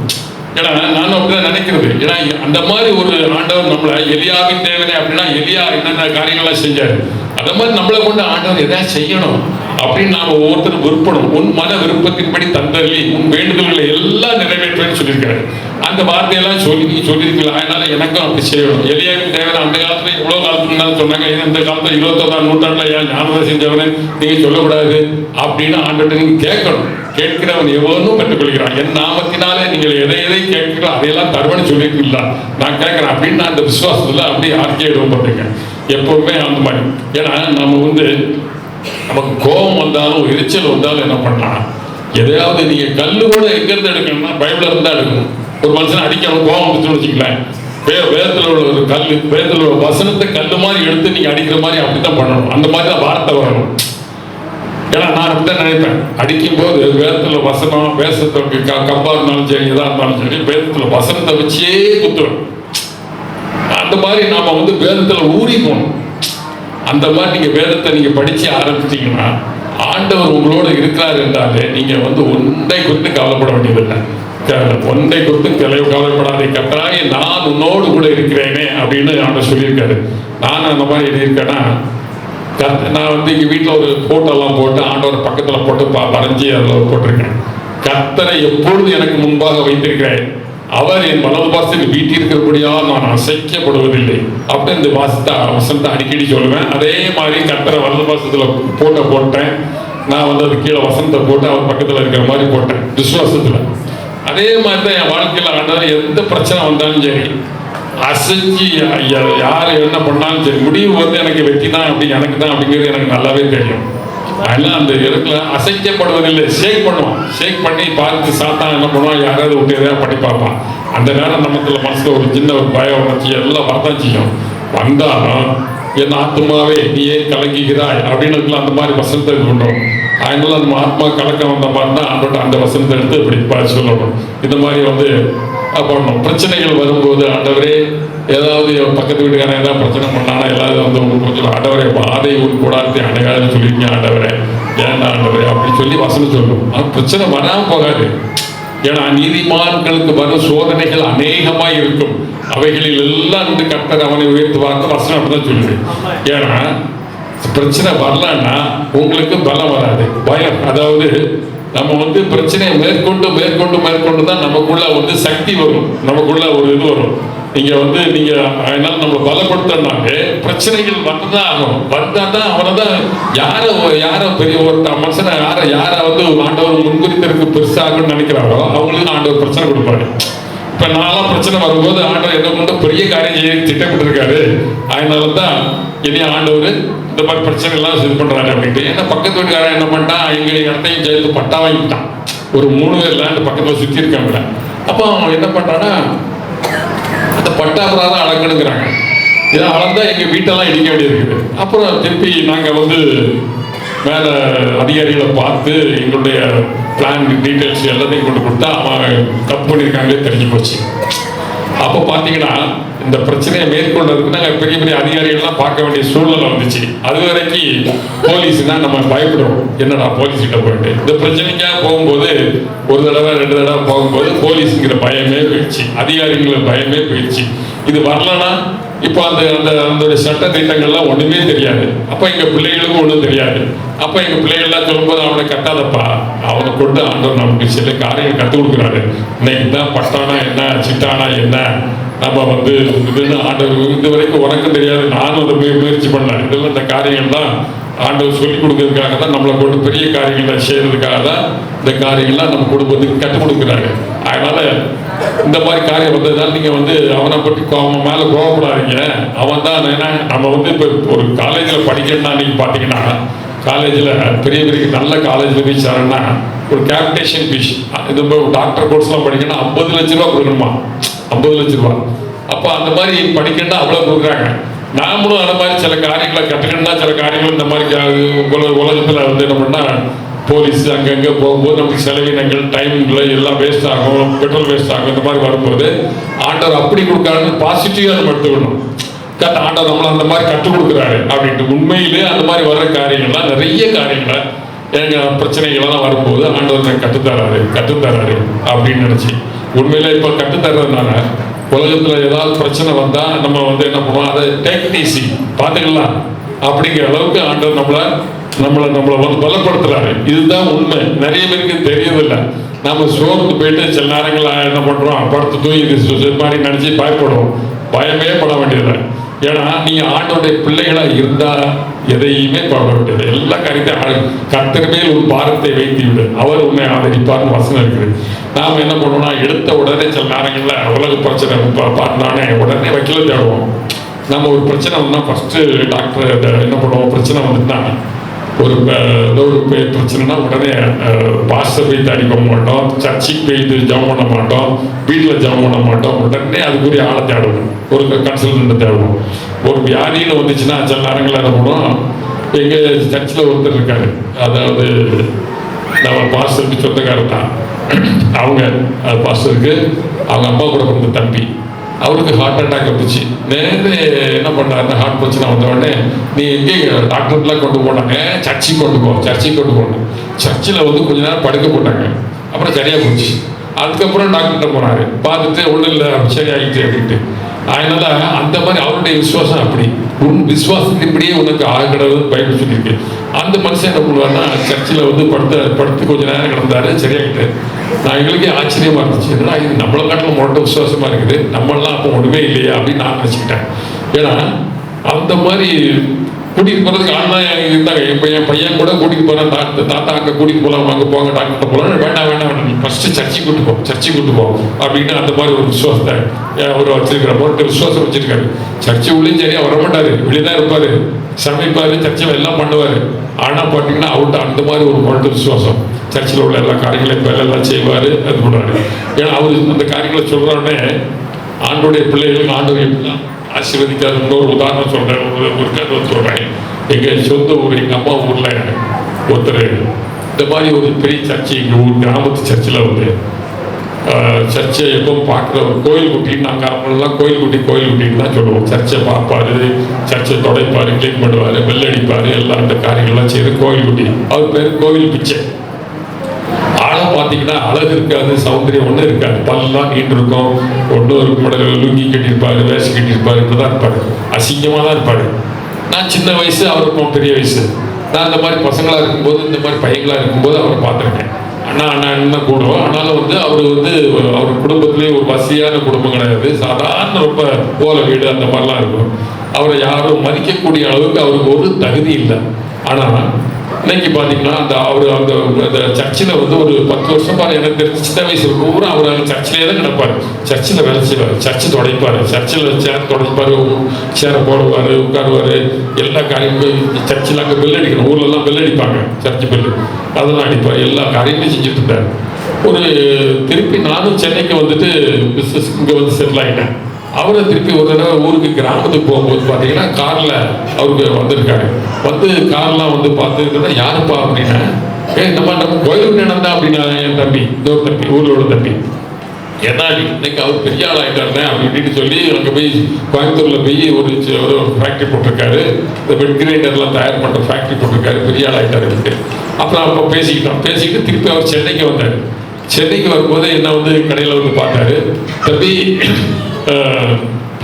[SPEAKER 2] ஏன்னா நானும் அப்படிதான் நினைக்கிறது. ஏன்னா அந்த மாதிரி ஒரு ஆண்டவர் நம்மளை எலியாவின் தேவனே அப்படின்னா எலியா என்னென்ன காரியங்கள்லாம் செஞ்சாரு, அந்த மாதிரி நம்மளை கொண்டு ஆண்டவர் எதாவது செய்யணும் அப்படின்னு நாம ஒவ்வொருத்தரும் விருப்பணும். உன் மன விருப்பத்தின்படி தந்தள்ளி உன் வேண்டுதல்களை எல்லாம் நிறைவேற்றுவேன்னு சொல்லியிருக்காரு. அந்த வார்த்தையெல்லாம் சொல்லியிருக்கலாம். அதனால எனக்கும் அப்படி செய்யணும். எலியாவின் தேவனை அந்த காலத்துல இவ்வளவு காலத்துக்கு முன்னாடி சொன்னாங்க. இந்த காலத்துல 21ஆம் நூற்றாண்டுல ஏன் ஞானத்தை செஞ்சவனை நீங்க சொல்லக்கூடாது அப்படின்னு ஆண்டவர்கிட்ட நீங்க கேட்கணும். கேட்கிறவன் எவனும் பெற்றுக்கொள்கிறான். என் நாமத்தினாலே நீங்கள் எதை எதை கேட்கிறோ அதையெல்லாம் தருவன்னு சொல்லியிருக்கீங்களா, நான் கேட்கிறேன் அப்படின்னு நான் அந்த விசுவாசத்துல அப்படியே ஆர்க்கியிடம் போட்டிருக்கேன் எப்பவுமே அந்த மாதிரி. ஏன்னா நம்ம நமக்கு கோபம் வந்தாலும் எரிச்சல் வந்தாலும் என்ன பண்ணலாம், எதையாவது நீங்க கல்லு கூட எங்க இருந்து எடுக்கணும்னா பைபிள்ல இருந்தா எடுக்கணும். ஒரு மனுஷன் அடிக்கணும் கோபம் வந்துச்சுன்னு வச்சுக்கலாம், வேதத்துல உள்ள ஒரு கல்லு, வேதத்துல உள்ள வசனத்தை கல்லு மாதிரி எடுத்து நீங்க அடிக்கிற மாதிரி அப்படித்தான் பண்ணணும். அந்த மாதிரி தான் வார்த்தை வரணும். ஏன்னா நான் அப்படித்தான் நினைப்பேன். அடிக்கும் போது வேதத்துல வசனம் வேசத்துக்கு கம்பா இருந்தாலும் சரி, எதா இருந்தாலும் சரி, வேதத்துல வசனத்தை வச்சே குத்துவேன். அந்த மாதிரி நாம வேதத்துல ஊறி போகணும். அந்த மாதிரி நீங்க வேதத்தை நீங்க படிச்சு ஆரம்பிச்சீங்கன்னா ஆண்டவர் உங்களோட இருக்கிறார் என்றாலே நீங்க ஒன்றை குறித்து கவலைப்பட வேண்டியதில்லை. ஒன்றை குறித்து கவலைப்படாதே, கர்த்தராகிய நான் உன்னோடு கூட இருக்கிறேனே அப்படின்னு ஆண்டவர் சொல்லியிருக்காரு. நான் அந்த மாதிரி எழுதியிருக்கேன்னா, நான் இங்க வீட்டில் ஒரு போட்டோலாம் போட்டு ஆண்டவர் பக்கத்துல போட்டு வரைஞ்சி அதில் போட்டிருக்கேன். கர்த்தரை எப்பொழுது எனக்கு முன்பாக வைத்திருக்கிறேன், அவர் என் வலது பாசத்தில் வீட்டிருக்கிறபடியால் நான் அசைக்கப்படுவதில்லை அப்படின்னு இந்த வசனத்தை அடிக்கடி சொல்லுவேன். அதே மாதிரி கர்த்தரை வலது பாசத்துல போட்டேன். நான் அது கீழே வசனத்தை போட்டு அவர் பக்கத்துல இருக்கிற மாதிரி போட்டேன் விசுவாசத்துல. அதே மாதிரி தான் என் வாழ்க்கையில் ஆண்டவர் எந்த பிரச்சனை வந்தாலும் சரி அசைச்சு யார் என்ன பண்ணாலும் சரி முடிவு எனக்கு வெற்றி தான் அப்படி எனக்கு தான் அப்படிங்கிறது எனக்கு நல்லாவே தெரியும். அதெல்லாம் அந்த இடத்துல அசைக்கப்படுவதில்லை, ஷேக் பண்ணுவான். ஷேக் பண்ணி பார்த்து சாத்தான் என்ன பண்ணுவான், யாராவது விட்டு எதாவது பண்ணி பார்ப்பான். அந்த நேரம் நமக்குள்ள மனசுல ஒரு சின்ன ஒரு பய உணர்ச்சி எல்லாம் வரதான் செய்யும். வந்தாலும் என் ஆத்மாவே நீ ஏன் கலங்குகிறாய் அப்படின்னு அந்த மாதிரி வசனத்தை இது பண்ணுறோம். அதனால நம்ம ஆத்மா கலக்க வந்த மாதிரி தான் அந்த வசனத்தை எடுத்து இப்படி சொல்லணும். இந்த மாதிரி பண்ணணும். பிரச்சனைகள் வரும்போது ஆண்டவரே, ஏதாவது பக்கத்து வீட்டுக்காரன் ஏதாவது பிரச்சனை பண்ணானா எல்லாரும் கொஞ்சம் ஆண்டவரே பாதை ஒரு கூடாரத்தை அடையாளம் சொல்லியிருக்கீங்க ஆண்டவரே, ஏன்டா ஆண்டவரே அப்படின்னு சொல்லி வசனம் சொல்லும். பிரச்சனை வராமல் போகாது. ஏன்னா நீதிமான்களுக்கு வரும் சோதனைகள் அநேகமாய் இருக்கும், அவைகளில் எல்லாம் கர்த்தர் அவனை உயர்த்துவார்னு வசனம் அப்படிதான் சொல்லுது. ஏன்னா பிரச்சனை வரலன்னா உங்களுக்கு பலம் வராது, பயம். அதாவது நம்ம பிரச்சனையை மேற்கொண்டு தான் நமக்குள்ள சக்தி வரும், நமக்குள்ள ஒரு இது வரும். நீங்க நீங்க அதனால நம்ம பலப்படுத்தினாலே பிரச்சனைகள் வந்துதான் ஆகும். வந்தாதான் அவனைதான் யார பெரிய ஒரு மனுஷனை யார ஆண்டவர் முன்குறித்திற்கு பெருசாகணும்னு நினைக்கிறாரோ அவங்களுக்கு ஆண்டவர் பிரச்சனை கொடுப்பாரு. இப்ப நான்லாம் பிரச்சனை வரும்போது ஆண்டவர் என்ன கொண்டு பெரிய காரியம் செய்ய திட்டமிட்டிருக்காரு. அதனாலதான் இனி ஆண்டவர் இந்த மாதிரி பிரச்சனை எல்லாம் இது பண்றாரு அப்படின்ட்டு. ஏன்னா பக்கத்து வீட்டுக்காரன் என்ன பண்ணிட்டான், எங்க இடத்தையும் சேர்த்து பட்டா வாங்கிட்டான். ஒரு 3 பேர் லேண்ட் பக்கத்துல சுத்தி இருக்காங்க. அப்போ அவன் என்ன பண்றான்னா அந்த பட்டாபுரம் அளக்கணுங்கிறாங்க. இதை அளந்தா எங்க வீட்டெல்லாம் இடிக்க வேண்டியிருக்குது. அப்புறம் திருப்பி நாங்க மேல அதிகாரிகளை பார்த்து எங்களுடைய பிளான் டீட்டெயில்ஸ் எல்லாத்தையும் கொண்டு கொடுத்தா அவன் தப்பு பண்ணியிருக்காங்களே தெரிஞ்சு போச்சு. அப்போ பார்த்தீங்கன்னா இந்த பிரச்சனையை மேற்கொண்டதுக்கு நாங்கள் பெரிய பெரிய அதிகாரிகள்லாம் பார்க்க வேண்டிய சூழ்நிலை வந்துச்சு. அது வரைக்கும் போலீஸ்னா நம்ம பயப்படுறோம், என்னடா போலீஸ் கிட்ட போயிட்டு. இந்த பிரச்சனைக்காக போகும்போது ஒரு தடவை 2 தடவை போகும்போது போலீஸுங்கிற பயமே போயிடுச்சு, அதிகாரிங்கிற பயமே போயிடுச்சு. இது வரலன்னா இப்போ அந்த சட்ட திட்டங்கள்லாம் ஒண்ணுமே தெரியாது. அப்ப எங்க பிள்ளைகளுக்கும் ஒண்ணும் தெரியாது. அப்ப எங்க பிள்ளைகள்லாம் சொல்லும்போது அவனை கட்டாதப்பா, அவனை கொண்டு ஆண்டவர் நமக்கு சில காரியங்கள் கற்றுக் கொடுக்குறாரு. இன்னைக்கு தான் பட்டானா என்ன, சிட்டானா என்ன, நம்ம வந்து இதுன்னு ஆண்டவர் இது வரைக்கும் உனக்கும் தெரியாது, நானும் அதை முயற்சி பண்ணேன். இதெல்லாம் இந்த காரியங்கள் தான் ஆண்டவர் சொல்லிக் கொடுக்கறதுக்காக தான், நம்மளை கொண்டு பெரிய காரியங்களை செய்யறதுக்காக தான் இந்த காரியங்கள்லாம் நம்ம குடும்பத்துக்கு கற்றுக் கொடுக்குறாங்க. அதனால இந்த மாதிரி காரியம் வந்ததுனால நீங்க வந்து அவனை பற்றி அவன் மேல கோவப்படாதீங்க. அவன் தான் ஏன்னா நம்ம வந்து இப்போ ஒரு காலேஜில் படிக்கணும்னா நீங்க பார்த்தீங்கன்னா காலேஜில் பெரிய பெரிய நல்ல காலேஜில் போய் சேரணும்னா ஒரு கேபிடேஷன் ஃபீஸ், இது டாக்டர் கோர்ஸ்லாம் படிக்கணும்னா 50 லட்ச ரூபா கொடுக்கணுமா, 50 லட்ச ரூபா. அப்போ அந்த மாதிரி படிக்கணும்னா அவ்வளோ கொடுக்குறாங்க. நாமளும் அந்த மாதிரி சில காரியங்களை கற்றுக்கணும்னா சில காரியங்கள் இந்த மாதிரி உலகத்தில் வந்து என்ன பண்ணா போலீஸ் அங்கங்கே போகும்போது நமக்கு செலவினங்கள் டைமிங்கில் எல்லாம் வேஸ்ட் ஆகும், பெட்ரோல் வேஸ்ட் ஆகும். இந்த மாதிரி வரும்போது ஆண்டவர் அப்படி கொடுக்காருன்னு பாசிட்டிவாக நம்ம எடுத்துக்கணும். ஆண்டவர் நம்மளை அந்த மாதிரி கற்றுக் கொடுக்குறாரு அப்படின்ட்டு உண்மையிலே அந்த மாதிரி வர்ற காரியங்கள்லாம் நிறைய காரியங்களை எங்க பிரச்சனைகள்லாம் வரும்போது ஆண்டவர் கற்றுத்தராரு அப்படின்னு நினச்சி உண்மையிலே இப்போ கற்றுத்தர்றதுனால உலகத்தில் ஏதாவது பிரச்சனை வந்தால் நம்ம வந்து என்ன பண்ணுவோம், அதை டேக் ஈஸி பார்த்துக்கலாம் அப்படிங்கிற அளவுக்கு ஆண்டவர் நம்மளை வந்து பலப்படுத்துறாரு. இதுதான் உண்மை. நிறைய பேருக்கு தெரியவில்லை. நம்ம சோர்ந்து போயிட்டு சில நேரங்களில் என்ன பண்றோம், படுத்து தூங்கி மாதிரி நினைச்சு பயப்படுவோம். பயமே பட வேண்டியதில்லை. ஏன்னா நீங்க ஆண்டோடைய பிள்ளைகளா இருந்தா எதையுமே பட வேண்டியது. எல்லா காரியத்தையும் கர்த்தர் மேல் ஒரு பாரத்தை வைத்து விடு, அவர் உண்மை ஆதரிப்பார்னு வசனம் இருக்குது. நாம என்ன பண்ணுவோம்னா எடுத்த உடனே சில நேரங்களில் உலக பிரச்சனை பார்த்தானே உடனே வைக்கல தேடுவோம். நம்ம ஒரு பிரச்சனை வந்தா ஃபர்ஸ்ட் டாக்டர் என்ன பண்ணுவோம், பிரச்சனை வந்துட்டுனா ஒரு பிரச்சனைனா உடனே பாஸ்டர் போய் தேடி போக மாட்டோம், சர்ச்சுக்கு போயிட்டு ஜெபம் பண்ண மாட்டோம், வீட்டில் ஜெபம் பண்ண மாட்டோம். உடனே அதுக்குரிய ஆளை தேடுவோம், ஒரு கன்சல்டன்ட் தேடுவோம். ஒரு வியாதின்னு வந்துச்சுன்னா சில நேரங்களில் என்ன பண்ணுவோம், எங்கள் சர்ச்சில் ஒருத்தர் இருக்காரு, அதாவது நம்ம பாஸ்டருக்கு சொந்தக்காரர் தான். அவங்க பாஸ்டருக்கு அவங்க அம்மா கூட பிறந்த தம்பி, அவருக்கு ஹார்ட் அட்டாக் வந்துச்சு. நேரே என்ன பண்ணாருன்னா ஹார்ட் பிரச்சனை வந்த உடனே நீ எங்கே டாக்டர்லாம் கொண்டு போனாங்க, சர்ச்சுக்கு கொண்டு போனோம். சர்ச்சில் வந்து கொஞ்ச நேரம் படுக்க போட்டாங்க, அப்புறம் சரியாக போச்சு. அதுக்கப்புறம் டாக்டர்கிட்ட போனாரு, பார்த்துட்டு ஒன்றும் இல்லை சரியாகிட்டு அப்படின்ட்டு. அதனால அந்த மாதிரி அவருடைய விசுவாசம் அப்படி, உன் விசுவாசத்துக்கு இப்படியே உனக்கு ஆகக்கூடாது பைபிள் சொல்லியிருக்கு. அந்த மனுஷன் என்ன பண்ணுவாருன்னா சர்ச்சில் வந்து படுத்து கொஞ்ச நேரம் கிடந்தாரு, சரியாகிட்டு. நான் எங்களுக்கே ஆச்சரியமா இருந்துச்சு, என்னடா இது நம்மளை காட்டிலும் மொட்டை விசுவாசமா இருக்குது, நம்மளாம் அப்போ ஒன்றுமே இல்லையா அப்படின்னு நான் நினச்சிக்கிட்டேன். ஏன்னா அந்த மாதிரி கூட்டிகிட்டு போகிறதுக்கு ஆள் தான் இருந்தாங்க. என் பையன் கூட கூட்டிகிட்டு போகிறேன், தாத்தா அங்கே கூட்டிகிட்டு போகலாம், அங்கே போங்க டாக்டர் போகலாம். வேண்டாம் நீ ஃபஸ்ட்டு சர்ச்சைக்கு கூட்டு போ அப்படின்னு அந்த மாதிரி ஒரு விசுவாசத்தை அவர் வச்சிருக்கிற மொட்டை விசுவாசம் வச்சிருக்காரு. சர்ச்சை உள்ளேயும் சரியாக வரமாட்டார், வெளியே தான் இருப்பார், சமைப்பார், சர்ச்சையில் எல்லாம் பண்ணுவார். ஆனால் பார்த்தீங்கன்னா அவர்கிட்ட அந்த மாதிரி ஒரு மொட்டை விசுவாசம், சர்ச்சில் உள்ள எல்லா காரியங்களையும் எல்லாம் செய்வார், அது பண்ணுவார். ஏன்னா அவர் அந்த காரியங்களை சொல்கிறோடனே ஆண்டோடைய பிள்ளைகளுக்கு ஆண்டோடைய ஆசீர்வதிக்காத இன்னொரு உதாரணம் சொல்கிறேன், ஒரு கதை சொல்கிறேன். எங்கள் சொந்த ஊர், எங்கள் அம்மா ஊரில் ஒருத்தர் இந்த மாதிரி ஒரு பெரிய சர்ச்சை, எங்கள் ஊர் கிராமத்து சர்ச்சில் வந்து சர்ச்சை எப்பவும் பார்க்குற ஒரு கோயில் குட்டின்னு நாங்கள் அவங்களெல்லாம் கோயில் குட்டின்னு தான் சொல்லுவோம். சர்ச்சை பார்ப்பார், சர்ச்சை துடைப்பார், கிளீன் பண்ணுவார், பெல் அடிப்பார், எல்லாம் அந்த காரியங்கள்லாம் செய்து கோயில் குட்டி. அவர் பேர் கோவில் பிச்சை. ஆளை பார்த்தீங்கன்னா அழகு இருக்காது, சௌந்தரியம் ஒன்றும் இருக்காது, பல்லாம் நீண்டு இருக்கும், ஒன்றும் ஒரு லுங்கி கட்டியிருப்பார், வேஷ்டி கட்டியிருப்பார், இப்படி தான் இருப்பார், அசிங்கமாக தான் இருப்பார். நான் சின்ன வயசு, அவருக்கும் பெரிய வயசு. நான் இந்த மாதிரி பசங்களாக இருக்கும்போது, இந்த மாதிரி பையங்களாக இருக்கும்போது அவரை பார்த்துருக்கேன். அண்ணா என்ன கூடுவோம். ஆனாலும் வந்து அவர் குடும்பத்திலே ஒரு வசதியான குடும்பம் கிடையாது, சாதாரண ரொம்ப ஓலை வீடு அந்த மாதிரிலாம் இருக்கும். அவரை யாரும் மதிக்கக்கூடிய அளவுக்கு அவருக்கு ஒரு தகுதி இல்லை. ஆனால் இன்னைக்கு பார்த்தீங்கன்னா அந்த சர்ச்சில் வந்து ஒரு 10 வருஷம் பாரு, எனக்கு தெரிஞ்ச சின்ன வயசு பூரா அவர் சர்ச்சிலே தான் கிடப்பார். சர்ச்சில் வேலை செய்வார், சர்ச்சு துடைப்பார், சர்ச்சில் சேர் துடைப்பார், சேரை போடுவார், உட்காருவார், எல்லா காரியங்களும். சர்ச்சில் அங்கே பெல் அடிக்கணும், ஊர்லெல்லாம் பெல் அடிப்பாங்க, சர்ச்சு பெல்லு, அதெல்லாம் அடிப்பார், எல்லா காரியங்களையும் செஞ்சுட்டு இருந்தார். திருப்பி நானும் சென்னைக்கு வந்துட்டு பிஸ்னஸ் இங்கே வந்து செட்டில் ஆகிட்டேன். அவரை திருப்பி ஒரு தடவை ஊருக்கு கிராமத்துக்கு போகும்போது பார்த்தீங்கன்னா காரில் அவருக்கு வந்திருக்காரு. கார்லாம் வந்து பார்த்துருக்கா யாருப்பா அப்படின்னா, நம்ம கோயிலுக்கு நடந்தா அப்படின்னா என் தம்பி, இன்னொரு தம்பி, ஊரில் உள்ள தம்பி. என்னாடி இன்னைக்கு அவர் பெரிய ஆள் ஆகிட்டாருனே அப்படின்னு சொல்லி அங்கே போய் கோயம்புத்தூரில் போய் ஒரு ஃபேக்ட்ரி போட்டிருக்காரு, இந்த பெட் கிரைண்டர்லாம் தயார் பண்ணுற ஃபேக்ட்ரி போட்டிருக்காரு, பெரிய ஆள் ஆகிட்டாரு இருக்கு. அப்புறம் அப்போ பேசிக்கிட்டு திருப்பி அவர் சென்னைக்கு வந்தார். சென்னைக்கு வரும்போது என்ன வந்து கடையில் வந்து பார்த்தாரு, தம்பி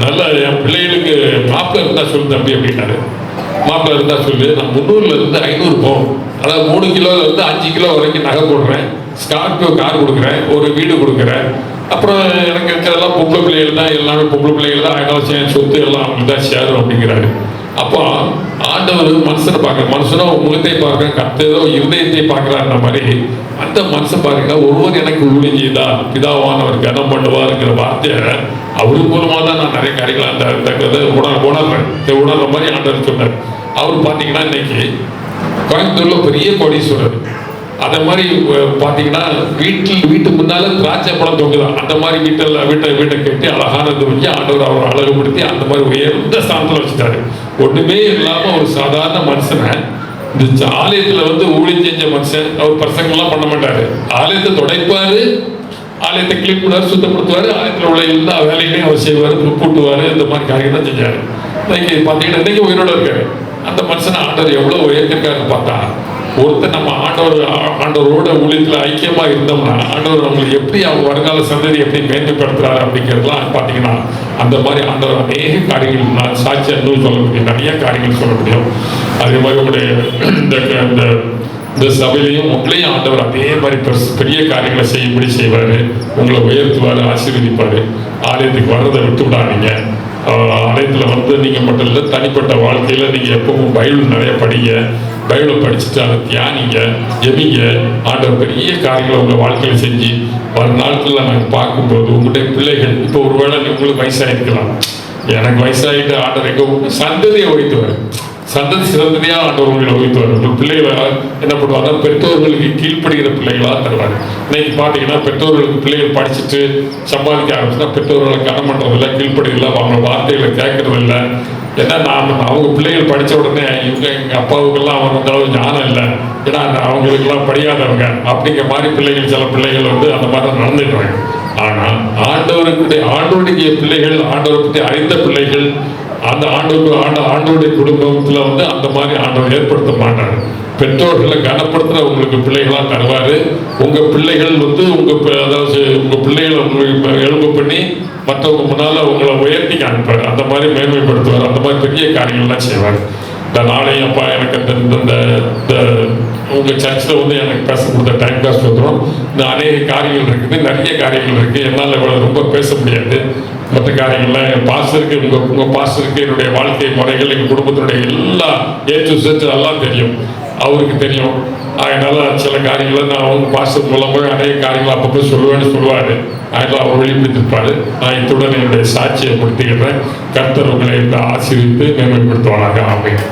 [SPEAKER 2] நல்லா என் பிள்ளைகளுக்கு மாப்பிள்ளை இருந்தால் சொல்லு தம்பி அப்படின்னாரு. மாப்பிள்ளை இருந்தால் சொல்லு, நான் 300 500 போகும், அதாவது 3 கிலோலேருந்து 5 கிலோ வரைக்கும் நகை போடுறேன், ஸ்கார்பியோ கார் கொடுக்குறேன், ஒரு வீடு கொடுக்குறேன், அப்புறம் எனக்கு இருக்கிறதெல்லாம் பொம்பளை பிள்ளைகள் தான், எல்லாமே பொம்பளை பிள்ளைகள் தான், அதனால சொத்து எல்லாம் அவங்களுக்கு தான் சேரும் அப்படிங்கிறாரு. அப்போ ஆண்டவர் மனுஷனை பார்க்குற, மனுஷனோ முகத்தை பார்க்குற, கத்ததோ இருதயத்தை பார்க்குறாருன்ற மாதிரி அந்த மனுஷன் பாருங்க, ஒருவர் எனக்கு ஊழியம் செய்தார் பிதாவானவர் கனம் பண்ணுவாருங்கிற வார்த்தையை அவரு மூலமாக தான் நான் நிறைய காரியங்கள் அந்த உணர்ற மாதிரி ஆண்டவர் சொன்னார். அவர் பார்த்தீங்கன்னா இன்னைக்கு கோயம்புத்தூர்ல பெரிய கோடீஸ்வரர். அந்த மாதிரி பார்த்தீங்கன்னா வீட்டு முன்னால திராட்சை பழம் தொங்குதான், அந்த மாதிரி வீட்டை கட்டி அழகானது வச்சு ஆண்டவர் அவர் அழகுபடுத்தி அந்த மாதிரி உயர்ந்த ஸ்தானத்தில் வச்சுட்டாரு. ஒண்ணுமே இல்லாம ஒரு சாதாரண மனுஷனை இந்த ஆலயத்துல வந்து ஊழியம் செஞ்ச மனுஷன், அவர் பிரசங்கம்லாம் பண்ண மாட்டாரு, ஆலயத்தை துடைப்பாரு, ஆலயத்தை கிளீன் பண்ணுவார், சுத்தப்படுத்துவார், ஆலயத்தில் உள்ள எல்லா வேலைகளையும் அவர் செய்வார், கூட்டுவார், இந்த மாதிரி காரியம் தான் செஞ்சாரு. இன்னைக்கு பார்த்தீங்கன்னா இன்னைக்கு உயிரோட இருக்காரு. அந்த மனுஷனை ஆண்டவர் எவ்வளவு உயர்த்திருக்காருன்னு பார்த்தா, ஒருத்தர் நம்ம ஆண்டவரோட ஊழியத்தில் ஐக்கியமா இருந்தோம்னா ஆண்டவர் நம்மளுக்கு எப்படி அவங்க வருங்கால சந்ததி எப்படி மேன்மைப்படுத்துறாரு அப்படிங்கிறதுலாம் பார்த்தீங்கன்னா அந்த மாதிரி ஆண்டவர் அநேக காரியங்கள் நான் சாட்சி அனுபவம் சொல்ல முடியும், நிறைய காரியங்கள் சொல்ல முடியும். அதே மாதிரி உங்களுடைய இந்த சபையிலையும் உங்களையும் ஆண்டவர் அதே மாதிரி பெரிய காரியங்களை செய்யும்படி செய்வார், உங்களை உயர்த்துவார், ஆசீர்வதிப்பார். ஆலயத்துக்கு வர்றதை விட்டு விடாதீங்க. ஆலயத்தில் வந்து நீங்கள் மட்டும் இல்லை, தனிப்பட்ட வாழ்க்கையில் நீங்கள் எப்பவும் பைபிள் நிறைய படிங்க, பைபிளை படிச்சுட்டு அதை தியானிங்க, ஜெபிங்க. ஆண்டவர் பெரிய காரியங்களை உங்கள் வாழ்க்கையில் செஞ்சு வர நாட்களில் நாங்கள் பார்க்கும்போது உங்களுடைய பிள்ளைகள் இப்போ ஒருவேளை உங்களுக்கு வயசாகிருக்கலாம், எனக்கு வயசாகிட்டு ஆண்டவர் எங்கள் சந்ததியை வைத்துவார், சந்ததி சிறந்ததையாக ஆண்டவர் உங்களை வைத்துவார். உங்கள் பிள்ளைகளை என்ன பண்ணுவாங்க, பெற்றோர்களுக்கு கீழ்ப்படுகிற பிள்ளைகளாக தருவார். இன்னைக்கு பார்த்தீங்கன்னா பெற்றோர்களுக்கு பிள்ளைகள் படிச்சுட்டு சம்பாதிக்க ஆரம்பிச்சுன்னா பெற்றோர்களை கனம் பண்ணுறதில்ல, கீழ்ப்படுகிறதில்ல, அவங்க வார்த்தைகளை கேட்கறதில்ல. ஏன்னா அவங்க பிள்ளைகள் படித்த உடனே எங்கள் அப்பாவுக்கெல்லாம் அவங்க அந்தளவு ஞானம் இல்லை, ஏன்னா அவங்களுக்கெல்லாம் படியாதவங்க அப்படிங்கிற மாதிரி பிள்ளைகள் சில பிள்ளைகள் வந்து அந்த மாதிரி தான் நடந்துடுறாங்க. ஆனால் ஆண்டவருடைய பிள்ளைகள், ஆண்டவரை பற்றி அறிந்த பிள்ளைகள், அந்த ஆண்டவருடைய குடும்பத்தில் வந்து அந்த மாதிரி ஆண்டவர் ஏற்படுத்த மாட்டார். பெற்றோர்களை கனப்படுத்துகிற உங்களுக்கு பிள்ளைகளாக தருவார். உங்கள் பிள்ளைகள் வந்து அதாவது உங்கள் பிள்ளைகளை உங்களுக்கு எழுப்பு பண்ணி மற்றவங்க முன்னால் உங்களை உயர்த்தி காமிப்பார், அந்த மாதிரி மேன்மைப்படுத்துவார், அந்த மாதிரி பெரிய காரியங்கள்லாம் செய்வார். இந்த நாளையும் அப்பா எனக்கு இந்த உங்கள் சர்ச்சில் வந்து எனக்கு பேச கொடுத்த டைம் பாஸ் கொடுத்துரும். இந்த அநேக காரியங்கள் இருக்குது, நிறைய காரியங்கள் இருக்குது, என்னால் இவ்வளோ ரொம்ப பேச முடியாது. மற்ற காரியங்கள்லாம் என் பாஸ்டருக்கு உங்கள் பாஸ்டருக்கு என்னுடைய வாழ்க்கை முறைகள், எங்கள் குடும்பத்தினுடைய எல்லா ஏற்று எல்லாம் தெரியும், அவருக்கு தெரியும். அதனால சில காரியங்களை நான் அவங்க பாஸ்டர் மூலமாக அநேக காரியங்களை அப்பப்போ சொல்லுவார். அதனால் அவர் வெளிப்படுத்திருப்பார். நான் இத்துடன் என்னுடைய சாட்சியை படுத்துகிறேன். கர்த்தர் உங்களை ஆசீர்வித்து மேன்மைப்படுத்துவானாக. ஆமென்.